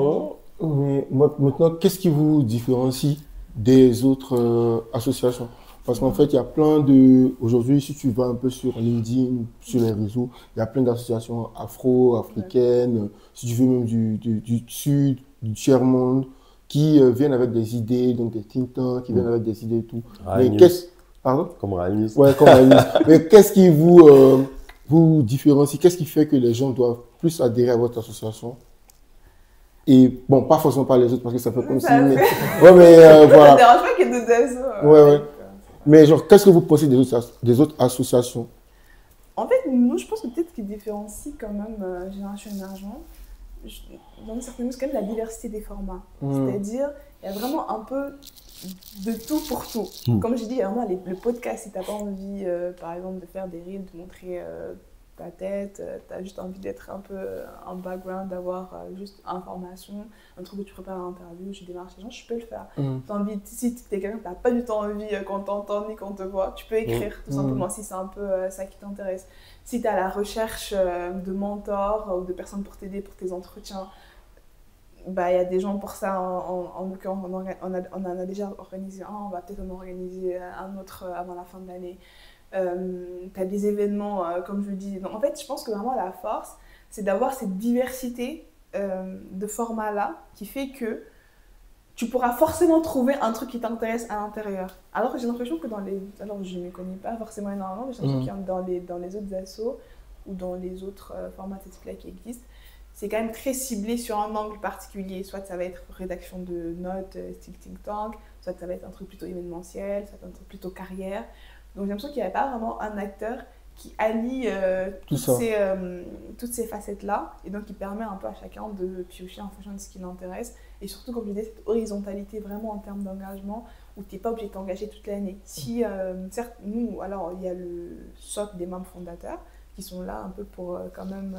Mais maintenant, qu'est-ce qui vous différencie des autres associations? Parce qu'en fait, il y a plein de... Aujourd'hui, si tu vas un peu sur LinkedIn, sur les réseaux, il y a plein d'associations afro-africaines, si tu veux même du Sud, du tiers-monde, qui viennent avec des idées, donc des think tanks, qui viennent avec des idées et tout. Mais qu'est-ce... Pardon? Comme Raïs. Ouais, comme Raïs. Mais qu'est-ce qui vous différencie? Qu'est-ce qui fait que les gens doivent plus adhérer à votre association? Et bon, pas forcément par les autres, parce que ça fait comme si... Mais... Ouais, mais voilà. Ça ne dérange pas qu'il y ait d'autres assos. Ouais. Mais genre, qu'est-ce que vous pensez des autres associations? En fait, nous, je pense que peut-être ce qui différencie quand même Génération Émergente, dans une certaine mesure, c'est quand même la diversité des formats. C'est-à-dire, il y a vraiment un peu de tout pour tout. Comme j'ai dit, il y a vraiment le podcast, si tu n'as pas envie, par exemple, de faire des reels, de montrer ta tête, tu as juste envie d'être un peu en background, d'avoir juste information, un truc où tu prépares une interview, tu démarches les gens, je peux le faire. T'as envie, si tu es quelqu'un qui n'a pas du tout envie qu'on t'entende ni qu'on te voit, tu peux écrire tout simplement si c'est un peu ça qui t'intéresse. Si tu es à la recherche de mentors ou de personnes pour t'aider pour tes entretiens, bah, y a des gens pour ça. En l'occurrence, on en a déjà organisé un, on va peut-être en organiser un autre avant la fin de l'année. Tu as des événements, comme je le dis. Donc, en fait, je pense que vraiment la force, c'est d'avoir cette diversité de formats-là qui fait que tu pourras forcément trouver un truc qui t'intéresse à l'intérieur. Alors que j'ai l'impression que alors je ne me connais pas forcément énormément, mais j'ai l'impression que dans les autres assos ou dans les autres formats de ce type-là qui existent, c'est quand même très ciblé sur un angle particulier. Soit ça va être rédaction de notes, style think tank, soit ça va être un truc plutôt événementiel, soit un truc plutôt carrière. Donc j'ai l'impression qu'il n'y a pas vraiment un acteur qui allie toutes ces facettes-là, et donc qui permet un peu à chacun de piocher en fonction de ce qui l'intéresse. Et surtout, comme je disais, cette horizontalité vraiment en termes d'engagement, où tu n'es pas obligé de t'engager toute l'année. Si, certes, nous, alors il y a le SOC des membres fondateurs, qui sont là un peu pour quand même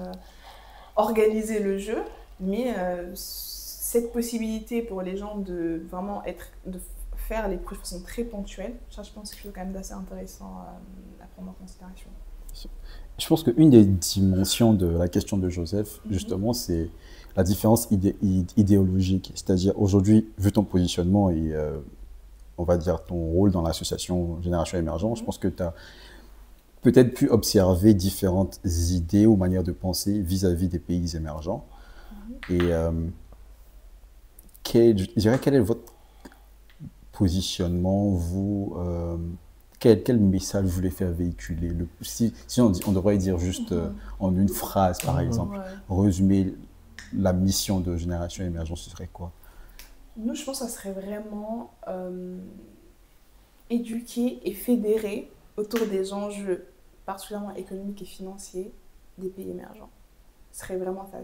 organiser le jeu, mais cette possibilité pour les gens de vraiment de faire les projets de façon très ponctuelle, ça je pense que c'est quand même assez intéressant à prendre en considération. Je pense qu'une des dimensions de la question de Joseph, justement, c'est la différence idéologique. C'est-à-dire, aujourd'hui, vu ton positionnement et, on va dire, ton rôle dans l'association Génération Émergente, je pense que tu as peut-être pu observer différentes idées ou manières de penser vis-à-vis des pays émergents. Et je dirais, quel est votre positionnement, quel message vous voulez faire véhiculer? Si on devrait dire juste en une phrase, par exemple, résumer la mission de Génération Émergente, ce serait quoi? Nous, je pense que ça serait vraiment éduquer et fédérer autour des enjeux particulièrement économiques et financiers des pays émergents. Ce serait vraiment ça,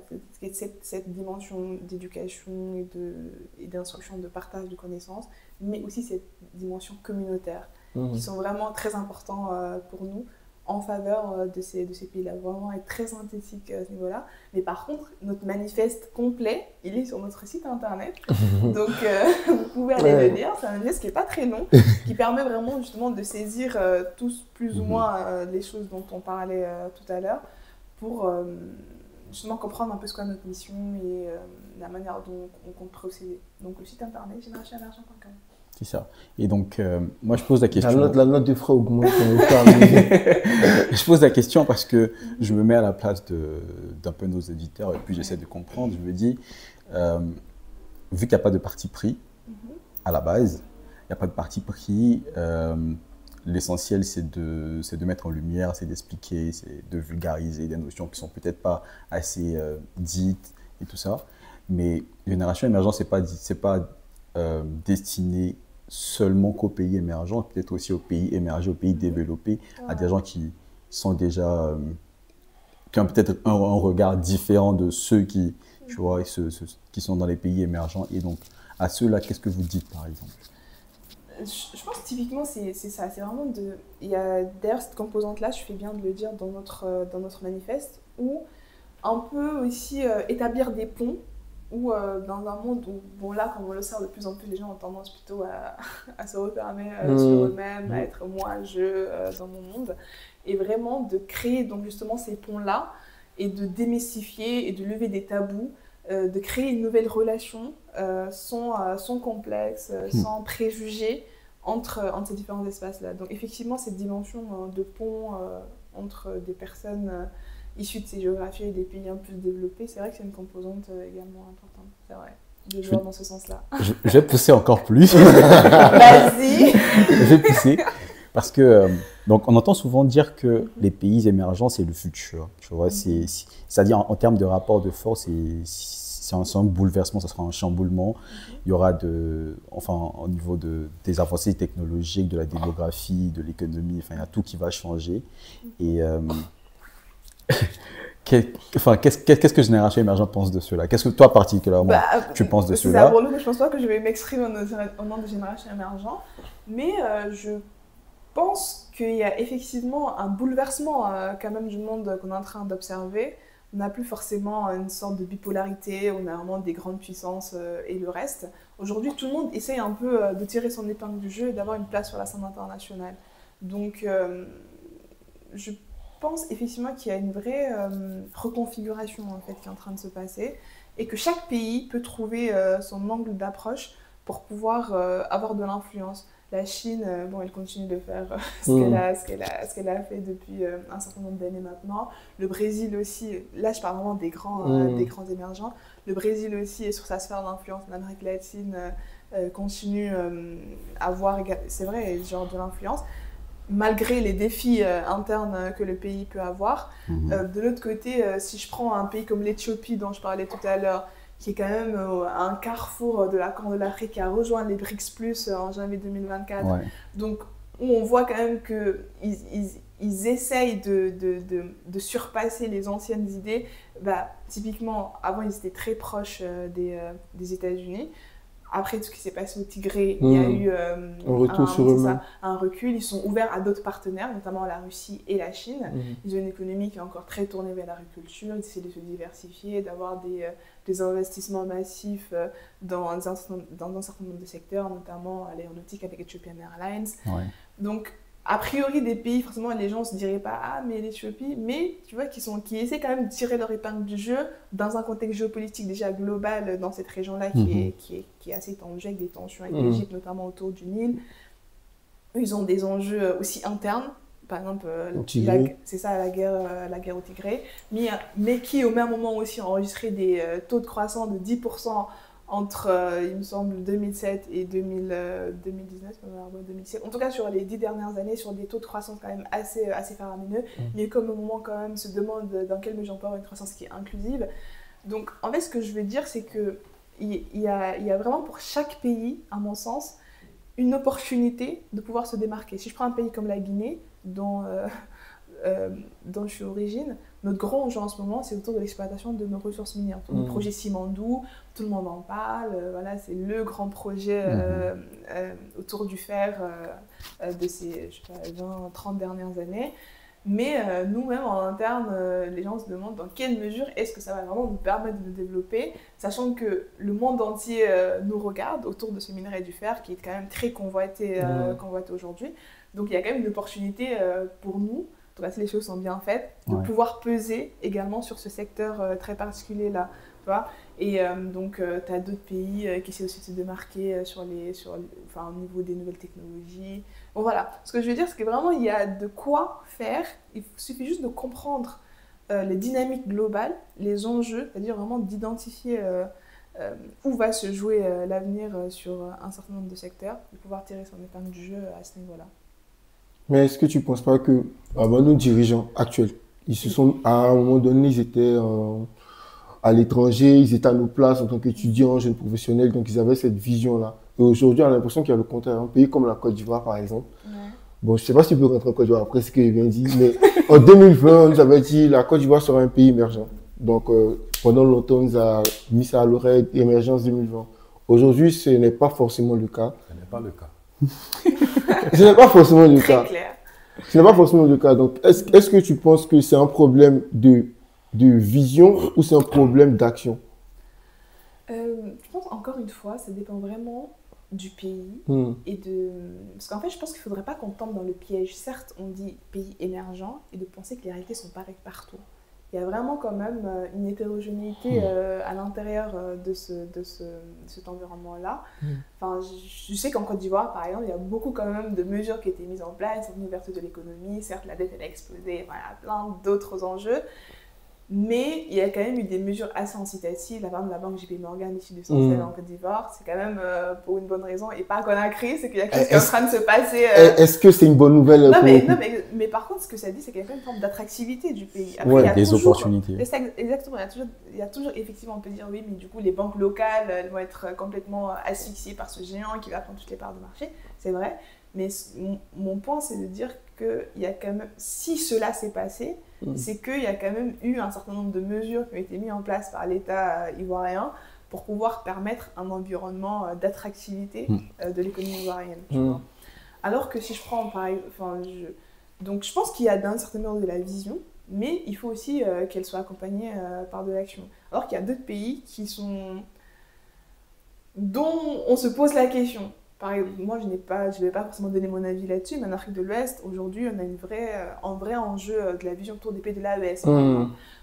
cette dimension d'éducation et d'instruction, de partage de connaissances, mais aussi cette dimension communautaire, qui sont vraiment très importants pour nous en faveur de ces pays-là. Vraiment être très synthétique à ce niveau-là. Mais par contre, notre manifeste complet, il est sur notre site internet. Donc, vous pouvez aller le lire. C'est un manifeste qui n'est pas très long, qui permet vraiment justement de saisir tous plus ou moins les choses dont on parlait tout à l'heure pour justement comprendre un peu ce qu'est notre mission et la manière dont on compte procéder. Donc, le site internet, générationémergente.com. C'est ça. Et donc, moi, je pose la question... La note de frais augmente. Je pose la question parce que je me mets à la place d'un peu nos éditeurs et puis j'essaie de comprendre. Je me dis, vu qu'il n'y a pas de parti pris à la base, il n'y a pas de parti pris, l'essentiel, c'est de mettre en lumière, c'est d'expliquer, c'est de vulgariser des notions qui ne sont peut-être pas assez dites et tout ça. Mais Génération Émergente, c'est pas destiné seulement qu'aux pays émergents, peut-être aussi aux pays émergents, aux pays développés, à des gens qui sont déjà qui ont peut-être un regard différent de ceux qui, tu vois, qui sont dans les pays émergents. Et donc, à ceux-là, qu'est-ce que vous dites, par exemple? Je pense que typiquement, c'est ça. C'est vraiment de... Il y a d'ailleurs cette composante-là, je fais bien de le dire dans notre manifeste, où un peu aussi établir des ponts, ou dans un monde où, bon là, comme on le sait, de plus en plus, les gens ont tendance plutôt à se refermer sur eux-mêmes, à être moins jeu dans mon monde, et vraiment de créer donc justement ces ponts-là, et de démystifier et de lever des tabous, de créer une nouvelle relation sans complexe, sans préjugés entre ces différents espaces-là. Donc effectivement, cette dimension de pont entre des personnes issues de ces géographies et des pays un peu plus développés, c'est vrai que c'est une composante également importante. C'est vrai, de jouer dans ce sens-là. Je vais pousser encore plus. Vas-y. Je vais pousser. Parce que, donc, on entend souvent dire que les pays émergents, c'est le futur. Tu vois, c'est-à-dire, en termes de rapport de force, c'est un bouleversement, ça sera un chamboulement. Il y aura au niveau des avancées technologiques, de la démographie, de l'économie, enfin, il y a tout qui va changer. Et qu'est-ce que Génération Émergente pense de cela? Qu'est-ce que toi, particulièrement, tu penses de cela? Pour le coup, je ne pense pas que je vais m'exprimer au nom de Génération Émergente, mais je pense qu'il y a effectivement un bouleversement quand même du monde qu'on est en train d'observer. On n'a plus forcément une sorte de bipolarité, on a vraiment des grandes puissances et le reste. Aujourd'hui, tout le monde essaye un peu de tirer son épingle du jeu et d'avoir une place sur la scène internationale. Donc, je pense effectivement qu'il y a une vraie reconfiguration en fait, qui est en train de se passer et que chaque pays peut trouver son angle d'approche pour pouvoir avoir de l'influence. La Chine, elle continue de faire ce qu'elle a fait depuis un certain nombre d'années maintenant. Le Brésil aussi, là je parle vraiment des grands émergents. Le Brésil aussi est sur sa sphère d'influence. L'Amérique latine continue à avoir, c'est vrai, genre de l'influence, malgré les défis internes que le pays peut avoir. De l'autre côté, si je prends un pays comme l'Éthiopie dont je parlais tout à l'heure, qui est quand même un carrefour de la Corne de l'Afrique, qui a rejoint les BRICS+, en janvier 2024. Ouais. Donc, où on voit quand même qu'ils essayent de surpasser les anciennes idées. Typiquement, avant, ils étaient très proches des États-Unis. Après tout ce qui s'est passé au Tigré, il y a eu un recul. Ils sont ouverts à d'autres partenaires, notamment la Russie et la Chine. Ils ont une économie qui est encore très tournée vers l'agriculture. Ils essaient de se diversifier, d'avoir des investissements massifs dans un certain nombre de secteurs, notamment l'aéronautique avec Ethiopian Airlines. Ouais. Donc, a priori, des pays, forcément, les gens ne se diraient pas « Ah, mais l'Éthiopie », mais tu vois, qui essaient quand même de tirer leur épingle du jeu dans un contexte géopolitique déjà global dans cette région-là qui est assez tendue, avec des tensions avec l'Égypte, notamment autour du Nil. Ils ont des enjeux aussi internes, par exemple, c'est ça, la guerre au Tigré, mais qui, au même moment aussi, ont enregistré des taux de croissance de 10% entre, il me semble, 2007 et 2019, 2017. En tout cas, sur les 10 dernières années, sur des taux de croissance quand même assez faramineux. Mais comme au moment, quand même, se demande dans quelle mesure on peut avoir une croissance qui est inclusive. Donc, en fait, ce que je veux dire, c'est qu'il y a vraiment pour chaque pays, à mon sens, une opportunité de pouvoir se démarquer. Si je prends un pays comme la Guinée, dont je suis d'origine, notre grand enjeu en ce moment, c'est autour de l'exploitation de nos ressources minières. Autour du projet Simandou, tout le monde en parle. Voilà, c'est le grand projet autour du fer de ces 20-30 dernières années. Mais nous-mêmes, en interne, les gens se demandent dans quelle mesure est-ce que ça va vraiment nous permettre de nous développer, sachant que le monde entier nous regarde autour de ce minerai du fer qui est quand même très convoité aujourd'hui. Donc il y a quand même une opportunité pour nous, en tout cas si les choses sont bien faites, de pouvoir peser également sur ce secteur très particulier-là. Tu vois. Et donc tu as d'autres pays qui essaient aussi de se démarquer au niveau des nouvelles technologies. Bon voilà, ce que je veux dire, c'est que vraiment il y a de quoi faire, il suffit juste de comprendre les dynamiques globales, les enjeux, c'est-à-dire vraiment d'identifier où va se jouer l'avenir sur un certain nombre de secteurs, et pouvoir tirer son épingle du jeu à ce niveau-là. Mais est-ce que tu ne penses pas que nos dirigeants actuels, à un moment donné, ils étaient à l'étranger, ils étaient à nos places en tant qu'étudiants, jeunes professionnels, donc ils avaient cette vision-là. Et aujourd'hui, on a l'impression qu'il y a le contraire. Un pays comme la Côte d'Ivoire, par exemple, Bon, je ne sais pas si tu peux rentrer en Côte d'Ivoire après ce que je viens de dire, mais en 2020, on nous avait dit la Côte d'Ivoire sera un pays émergent. Donc, pendant longtemps, on nous a mis ça à l'oreille, émergence 2020. Aujourd'hui, ce n'est pas forcément le cas. Ce n'est pas le cas. Ce n'est pas forcément le cas. Très clair. Ce n'est pas forcément le cas. Donc, est-ce que tu penses que c'est un problème de vision ou c'est un problème d'action? Je pense encore une fois, ça dépend vraiment du pays et de... Parce qu'en fait, je pense qu'il ne faudrait pas qu'on tombe dans le piège. Certes, on dit pays émergent et de penser que les réalités sont pareilles partout. Il y a vraiment quand même une hétérogénéité à l'intérieur de cet environnement-là. Enfin, je sais qu'en Côte d'Ivoire, par exemple, il y a beaucoup quand même de mesures qui ont été mises en place, une ouverture de l'économie, certes la dette elle a explosé, voilà, plein d'autres enjeux. Mais il y a quand même eu des mesures assez incitatives. La part de la banque JP Morgan ici de Sancel en Côte d'Ivoire, c'est quand même pour une bonne raison et pas à Conakry, c'est qu'il y a quelque chose qui est en train de se passer. Est-ce que c'est une bonne nouvelle mais par contre, ce que ça dit, c'est qu'il y a quand même une forme d'attractivité du pays. Après, il y a des opportunités. Exactement, il y a toujours, effectivement, on peut dire oui, mais du coup, les banques locales elles vont être complètement asphyxiées par ce géant qui va prendre toutes les parts de marché. C'est vrai. Mais mon point, c'est de dire qu'il y a quand même, si cela s'est passé, c'est qu'il y a quand même eu un certain nombre de mesures qui ont été mises en place par l'État ivoirien pour pouvoir permettre un environnement d'attractivité de l'économie ivoirienne. Tu vois. Alors que si je prends pareil, donc je pense qu'il y a d'un certain nombre de la vision, mais il faut aussi qu'elle soit accompagnée par de l'action. Alors qu'il y a d'autres pays dont on se pose la question. Pareil, moi, je ne vais pas forcément donner mon avis là-dessus, mais en Afrique de l'Ouest, aujourd'hui, on a un vrai enjeu de la vision autour des pays de l'AES,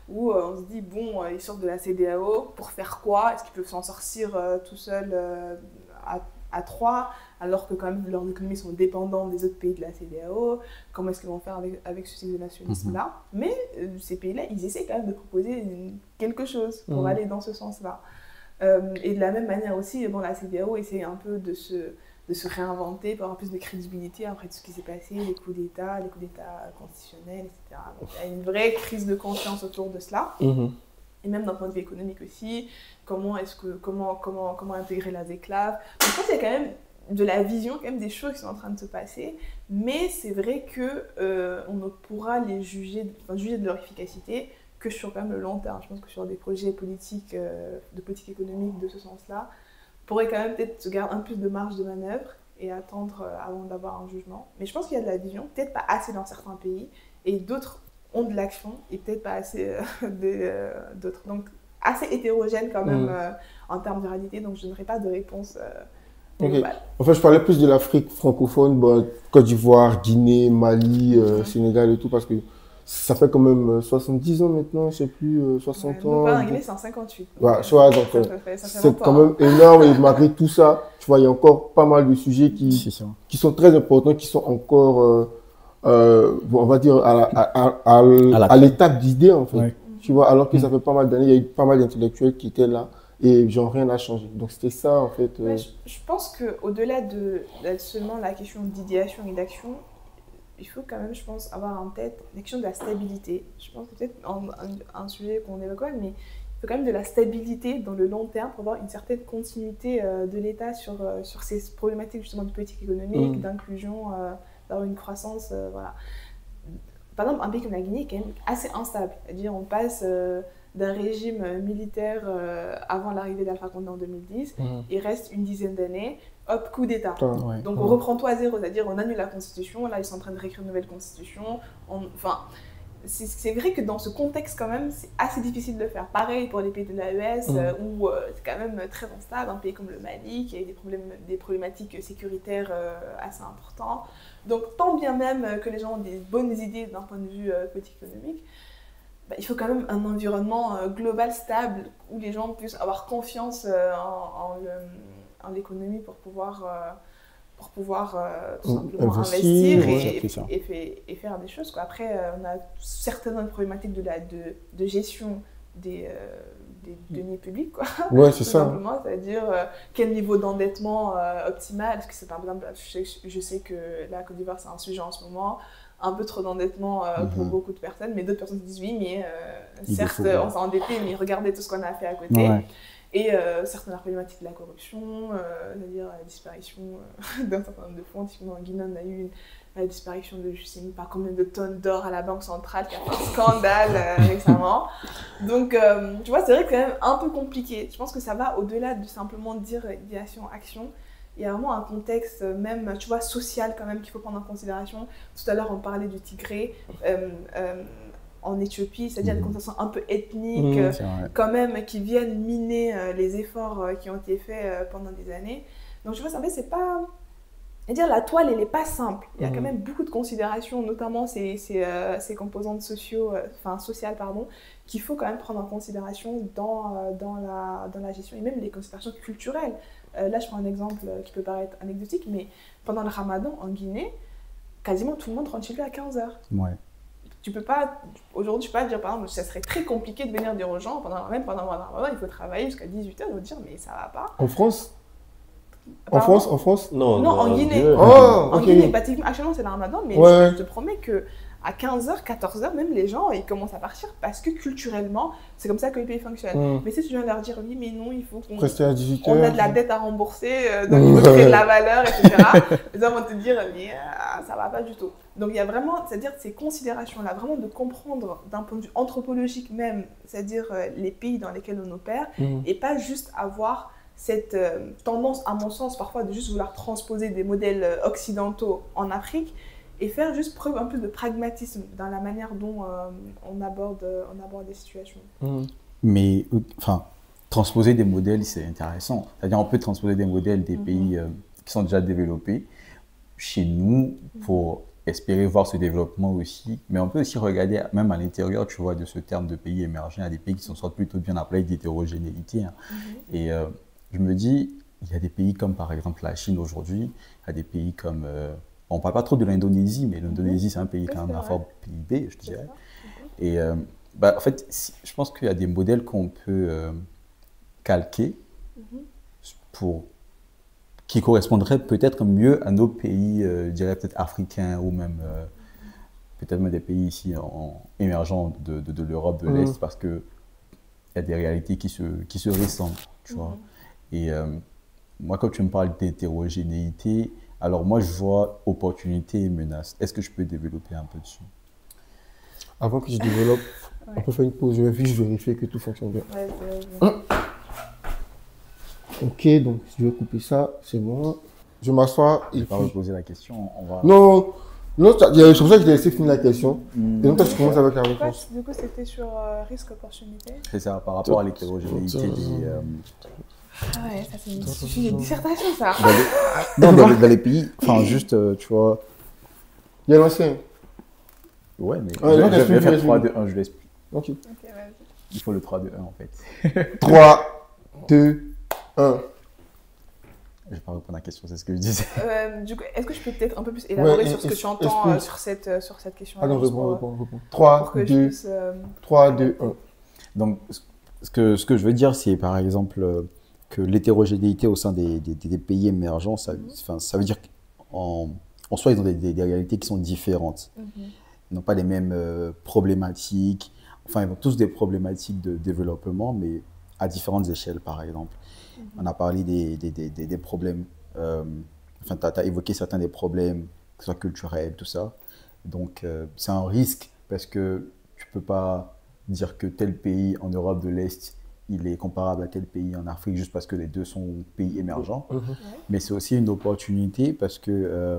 où on se dit, bon, ils sortent de la CEDEAO, pour faire quoi? Est-ce qu'ils peuvent s'en sortir tout seuls à trois, alors que quand même leurs économies sont dépendantes des autres pays de la CEDEAO? Comment est-ce qu'ils vont faire avec ce type de nationalisme-là? Mais ces pays-là, ils essaient quand même de proposer quelque chose pour aller dans ce sens-là. Et de la même manière aussi, bon, la CEDEAO essaie un peu de se réinventer pour avoir plus de crédibilité après tout ce qui s'est passé, les coups d'État constitutionnels, etc. Donc il y a une vraie crise de confiance autour de cela. Et même d'un point de vue économique aussi, comment intégrer la déclave. Donc je pense qu'il y a quand même de la vision, quand même des choses qui sont en train de se passer, mais c'est vrai qu'on ne pourra les juger de leur efficacité que sur quand même le long terme. Je pense que sur des projets politiques, de politique économique de ce sens-là, on pourrait quand même peut-être se garder un peu de marge de manœuvre et attendre avant d'avoir un jugement. Mais je pense qu'il y a de la vision, peut-être pas assez dans certains pays, et d'autres ont de l'action, et peut-être pas assez d'autres. Donc assez hétérogène quand même en termes de réalité, donc je n'aurai pas de réponse globale. En fait, je parlais plus de l'Afrique francophone, Côte d'Ivoire, Guinée, Mali, Sénégal et tout, parce que ça fait quand même 70 ans maintenant, je ne sais plus, 60 ans. Pas en Guinée, c'est en 58. Ouais, tu vois, donc c'est quand même énorme et malgré tout ça, tu vois, il y a encore pas mal de sujets qui sont très importants, qui sont encore, on va dire, à l'étape d'idée, en fait. Ouais. Tu vois, alors que ça fait pas mal d'années, il y a eu pas mal d'intellectuels qui étaient là et genre rien n'a changé. Donc c'était ça, en fait. Je pense qu'au-delà de seulement la question d'idéation et d'action, il faut quand même, je pense, avoir en tête la question de la stabilité. Je pense que peut-être un sujet qu'on évoque, mais il faut quand même de la stabilité dans le long terme pour avoir une certaine continuité de l'État sur ces problématiques justement de politique économique, d'inclusion, d'avoir une croissance. Voilà. Par exemple, un pays comme la Guinée est quand même assez instable. C'est-à-dire on passe d'un régime militaire avant l'arrivée d'Alpha Condé en 2010, il reste une dizaine d'années. Hop, coup d'État. Donc on reprend tout à zéro, c'est-à-dire on annule la Constitution, là ils sont en train de réécrire une nouvelle Constitution. Enfin, c'est vrai que dans ce contexte quand même, c'est assez difficile de le faire. Pareil pour les pays de l'AES, où c'est quand même très instable, un pays comme le Mali, qui a des problématiques sécuritaires assez importantes. Donc tant bien même que les gens ont des bonnes idées d'un point de vue politique économique, il faut quand même un environnement global, stable, où les gens puissent avoir confiance en l'économie pour pouvoir tout simplement investir et faire des choses. Quoi. Après, on a certaines problématiques de gestion des deniers publics. Quoi. Ouais, c'est ça. Simplement, c'est-à-dire quel niveau d'endettement optimal. Parce que c'est par exemple, je sais que la Côte d'Ivoire, c'est un sujet en ce moment. Un peu trop d'endettement pour beaucoup de personnes, mais d'autres personnes se disent oui, mais certes, on s'est endetté, mais regardez tout ce qu'on a fait à côté. Ouais. Et certaines problématiques de la corruption, c'est-à-dire la disparition d'un certain nombre de fonds. Typiquement, en Guinée, on a eu la disparition de je ne sais pas combien de tonnes d'or à la Banque centrale, qui a fait un scandale récemment. Donc, tu vois, c'est vrai que c'est quand même un peu compliqué. Je pense que ça va au-delà de simplement dire idéation, action. Il y a vraiment un contexte même, tu vois, social quand même qu'il faut prendre en considération. Tout à l'heure, on parlait du Tigré en Éthiopie, c'est-à-dire des contextes un peu ethniques, quand même, qui viennent miner les efforts qui ont été faits pendant des années. Donc, tu vois, en fait, c'est pas... C'est-à-dire, la toile, elle n'est pas simple. Il y a quand même beaucoup de considérations, notamment ces composantes sociales, qu'il faut quand même prendre en considération dans la gestion, et même les considérations culturelles. Là, je prends un exemple qui peut paraître anecdotique, mais pendant le Ramadan, en Guinée, quasiment tout le monde rentre chez lui à 15h. Ouais. Tu peux pas, aujourd'hui, je peux pas dire, par exemple, ça serait très compliqué de venir dire aux gens, pendant le Ramadan, il faut travailler jusqu'à 18h, ils vont dire, mais ça va pas. En France? Apparemment, En France? Non, en Guinée. En Guinée, actuellement, c'est le Ramadan, mais je te promets que à 15h, 14h, même les gens, ils commencent à partir parce que culturellement, c'est comme ça que les pays fonctionnent. Mais si tu viens leur dire, oui, mais non, il faut qu'on rester à 18h. On a de la dette à rembourser, donc il faut créer de la valeur, etc. Les gens vont te dire, mais ça va pas du tout. Donc il y a vraiment, c'est-à-dire ces considérations-là, vraiment de comprendre d'un point de vue anthropologique même, c'est-à-dire les pays dans lesquels on opère, et pas juste avoir cette tendance, à mon sens, parfois de juste vouloir transposer des modèles occidentaux en Afrique, et faire juste preuve un peu de pragmatisme dans la manière dont on aborde les situations. Mais, enfin, transposer des modèles, c'est intéressant. C'est-à-dire, on peut transposer des modèles des pays qui sont déjà développés chez nous pour espérer voir ce développement aussi. Mais on peut aussi regarder, même à l'intérieur, tu vois, de ce terme de pays émergents, il y a des pays qui sont sortent plutôt bien appelés d'hétérogénéité. Hein. Et je me dis, il y a des pays comme, par exemple, la Chine aujourd'hui, il y a des pays comme... on ne parle pas trop de l'Indonésie, mais l'Indonésie, c'est un pays quand même à fort PIB, je dirais. Et en fait, je pense qu'il y a des modèles qu'on peut calquer qui correspondraient peut-être mieux à nos pays, je dirais peut-être africains ou même peut-être même des pays ici émergents de l'Europe de l'Est, parce qu'il y a des réalités qui se ressemblent, tu vois. Et moi, quand tu me parles d'hétérogénéité, alors moi, je vois opportunité et menace. Est-ce que je peux développer un peu dessus? Avant que je développe, on peut faire une pause. Je vais juste vérifier que tout fonctionne bien. Ok, donc je vais couper ça, c'est bon. Je m'assois. Je ne vais pas reposer la question. On va... Non, c'est pour ça que je t'ai laissé finir la question. Et donc, toi, tu commences avec la réponse. Du coup, c'était sur risque opportunité. C'est ça, par rapport à l'hétérogénéité des... Ah ouais, ça c'est une dissertation, ça. Dans les pays, enfin juste, tu vois... Il y a l'ancien. Ouais, mais je vais faire 3, 2, 1, je l'explique. Ok, vas-y. Il faut le 3, 2, 1 en fait. 3, 2, 1. Je vais pas répondre à la question, c'est ce que je disais. Du coup, est-ce que je peux peut-être un peu plus élaborer sur ce que tu entends sur cette question-là? Ah non, réponds. 3, 2, 1. Donc, ce que je veux dire, c'est par exemple que l'hétérogénéité au sein des pays émergents, ça veut dire qu'en soi, ils ont des réalités qui sont différentes. Ils n'ont pas les mêmes problématiques. Enfin, ils ont tous des problématiques de développement, mais à différentes échelles, par exemple. On a parlé des problèmes, enfin, tu as évoqué certains des problèmes, que ce soit culturels, tout ça. Donc, c'est un risque parce que tu ne peux pas dire que tel pays en Europe de l'Est, il est comparable à tel pays en Afrique juste parce que les deux sont pays émergents. Mais c'est aussi une opportunité parce que...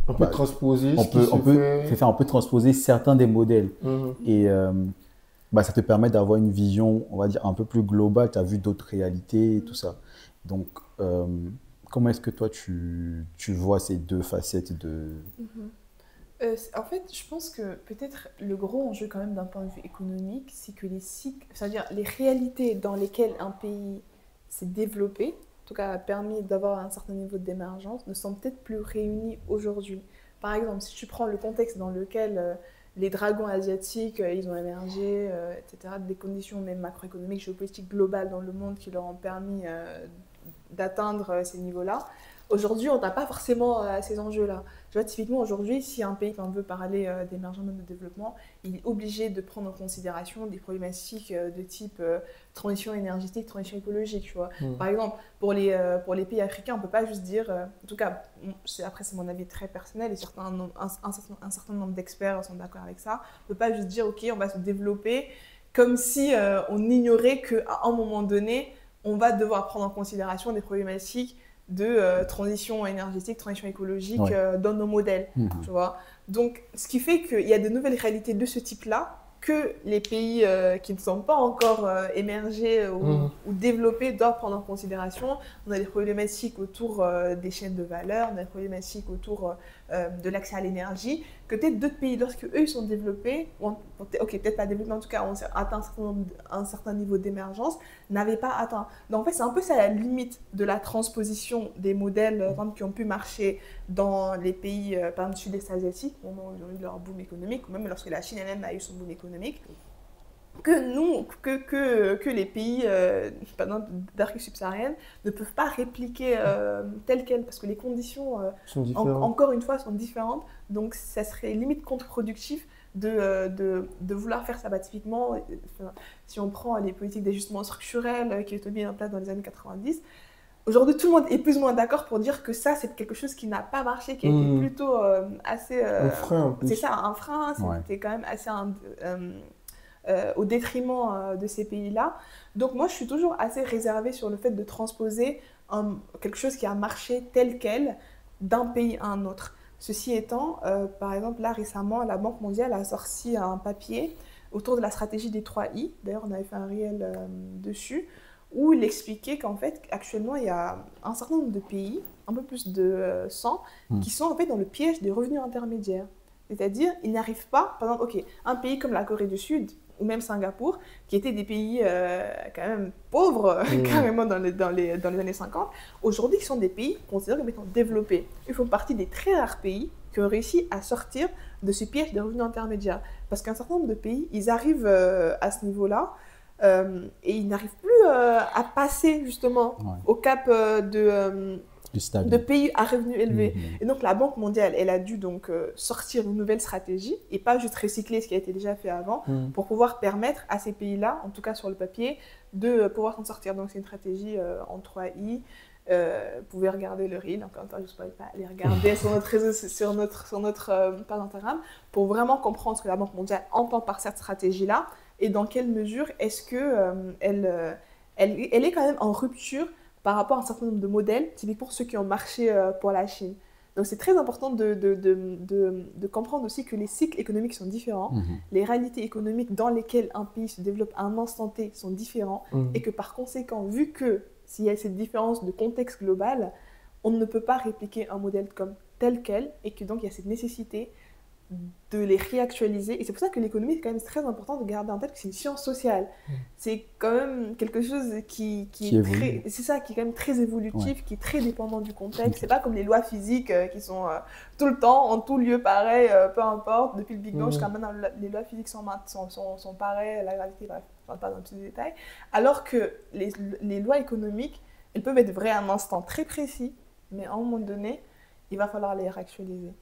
on peut transposer on peut transposer certains des modèles. Et ça te permet d'avoir une vision, on va dire, un peu plus globale. Tu as vu d'autres réalités et tout ça. Donc, comment est-ce que toi, tu vois ces deux facettes de... En fait, je pense que peut-être le gros enjeu quand même d'un point de vue économique, c'est que les cycles, c'est-à-dire les réalités dans lesquelles un pays s'est développé, en tout cas a permis d'avoir un certain niveau d'émergence, ne sont peut-être plus réunies aujourd'hui. Par exemple, si tu prends le contexte dans lequel les dragons asiatiques, ils ont émergé, etc., des conditions même macroéconomiques, géopolitiques globales dans le monde qui leur ont permis d'atteindre ces niveaux-là. Aujourd'hui, on n'a pas forcément ces enjeux-là. Tu vois, typiquement, aujourd'hui, si un pays veut parler d'émergence de développement, il est obligé de prendre en considération des problématiques de type transition énergétique, transition écologique, tu vois. Par exemple, pour les pays africains, on ne peut pas juste dire, en tout cas, après c'est mon avis très personnel, et un certain nombre d'experts sont d'accord avec ça, on ne peut pas juste dire, ok, on va se développer comme si on ignorait qu'à un moment donné, on va devoir prendre en considération des problématiques de transition énergétique, transition écologique dans nos modèles, tu vois. Donc, ce qui fait qu'il y a de nouvelles réalités de ce type-là que les pays qui ne sont pas encore émergés ou développés doivent prendre en considération. On a des problématiques autour des chaînes de valeur, on a des problématiques autour de l'accès à l'énergie, que peut-être d'autres pays, lorsque eux ils sont développés, peut-être pas développés, mais en tout cas ont atteint un certain niveau d'émergence, n'avaient pas atteint. Donc en fait, c'est un peu ça la limite de la transposition des modèles qui ont pu marcher dans les pays, par exemple, sud-est asiatiques, au moment où ils ont eu leur boom économique, ou même lorsque la Chine elle-même a eu son boom économique, que les pays d'Afrique subsaharienne ne peuvent pas répliquer telles quelles, parce que les conditions, encore une fois, sont différentes. Donc, ça serait limite contre-productif de vouloir faire ça. Typiquement, si on prend les politiques d'ajustement structurel qui ont été mises en place dans les années 90, aujourd'hui, tout le monde est plus ou moins d'accord pour dire que ça, c'est quelque chose qui n'a pas marché, qui a été plutôt assez... un frein, en plus. C'est ça, un frein. C'était quand même assez... au détriment de ces pays-là. Donc moi, je suis toujours assez réservée sur le fait de transposer quelque chose qui a marché tel quel d'un pays à un autre. Ceci étant, par exemple, là récemment, la Banque mondiale a sorti un papier autour de la stratégie des 3 I. D'ailleurs, on avait fait un réel dessus, où il expliquait qu'en fait, actuellement, il y a un certain nombre de pays, un peu plus de 100, qui sont en fait dans le piège des revenus intermédiaires. C'est-à-dire, ils n'arrivent pas, par exemple, un pays comme la Corée du Sud, ou même Singapour, qui étaient des pays quand même pauvres, carrément dans les années 50, aujourd'hui, qui sont des pays considérés comme étant développés. Ils font partie des très rares pays qui ont réussi à sortir de ce piège des revenus intermédiaires. Parce qu'un certain nombre de pays, ils arrivent à ce niveau-là, et ils n'arrivent plus à passer justement au cap de pays à revenus élevés. Et donc la Banque mondiale, elle a dû donc sortir une nouvelle stratégie et pas juste recycler ce qui a été déjà fait avant pour pouvoir permettre à ces pays-là, en tout cas sur le papier, de pouvoir s'en sortir. Donc c'est une stratégie en 3 I. Vous pouvez regarder le reel, encore une fois, je ne spoil pas, aller regarder sur notre réseau, sur notre page Instagram pour vraiment comprendre ce que la Banque mondiale entend par cette stratégie-là et dans quelle mesure est-ce qu'elle est quand même en rupture par rapport à un certain nombre de modèles, typiquement ceux qui ont marché pour la Chine. Donc c'est très important de comprendre aussi que les cycles économiques sont différents, les réalités économiques dans lesquelles un pays se développe à un instant T sont différents, et que par conséquent, vu que s'il y a cette différence de contexte global, on ne peut pas répliquer un modèle comme tel quel, et que donc il y a cette nécessité de les réactualiser. Et c'est pour ça que l'économie, c'est quand même très important de garder en tête que c'est une science sociale. C'est quand même quelque chose qui est très, c'est ça, qui est quand même très évolutif, qui est très dépendant du contexte. C'est pas comme les lois physiques qui sont tout le temps, en tout lieu pareil, peu importe, depuis le Big Bang jusqu'à maintenant, les lois physiques sont pareilles, la gravité, bref, je ne parle pas dans tous les détails. Alors que les lois économiques, elles peuvent être vraies à un instant très précis, mais à un moment donné, il va falloir les réactualiser.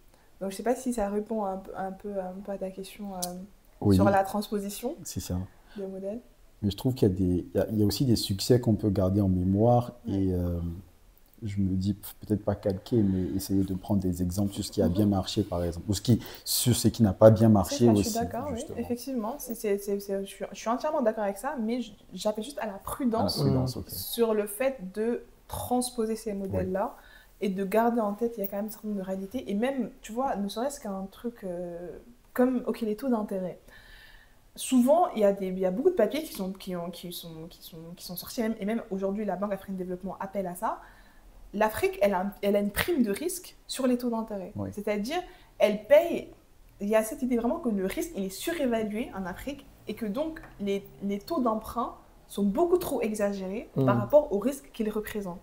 Donc, je ne sais pas si ça répond un peu à ta question sur la transposition des modèles. Mais je trouve qu'il y a aussi des succès qu'on peut garder en mémoire et je me dis peut-être pas calquer, mais essayer de prendre des exemples sur ce qui a bien marché, par exemple, ou sur ce qui n'a pas bien marché aussi. Je suis d'accord, oui, effectivement. Je suis entièrement d'accord avec ça, mais j'appelle juste à la prudence, sur le fait de transposer ces modèles-là. Et de garder en tête, il y a quand même une certaine réalité. Et même, tu vois, ne serait-ce qu'un truc comme les taux d'intérêt. Souvent, il y a beaucoup de papiers qui sont sortis, et même aujourd'hui, la Banque africaine de développement appelle à ça. L'Afrique, elle a une prime de risque sur les taux d'intérêt. C'est-à-dire, elle paye... Il y a cette idée vraiment que le risque, il est surévalué en Afrique et que donc, les taux d'emprunt sont beaucoup trop exagérés par rapport au risque qu'ils représentent.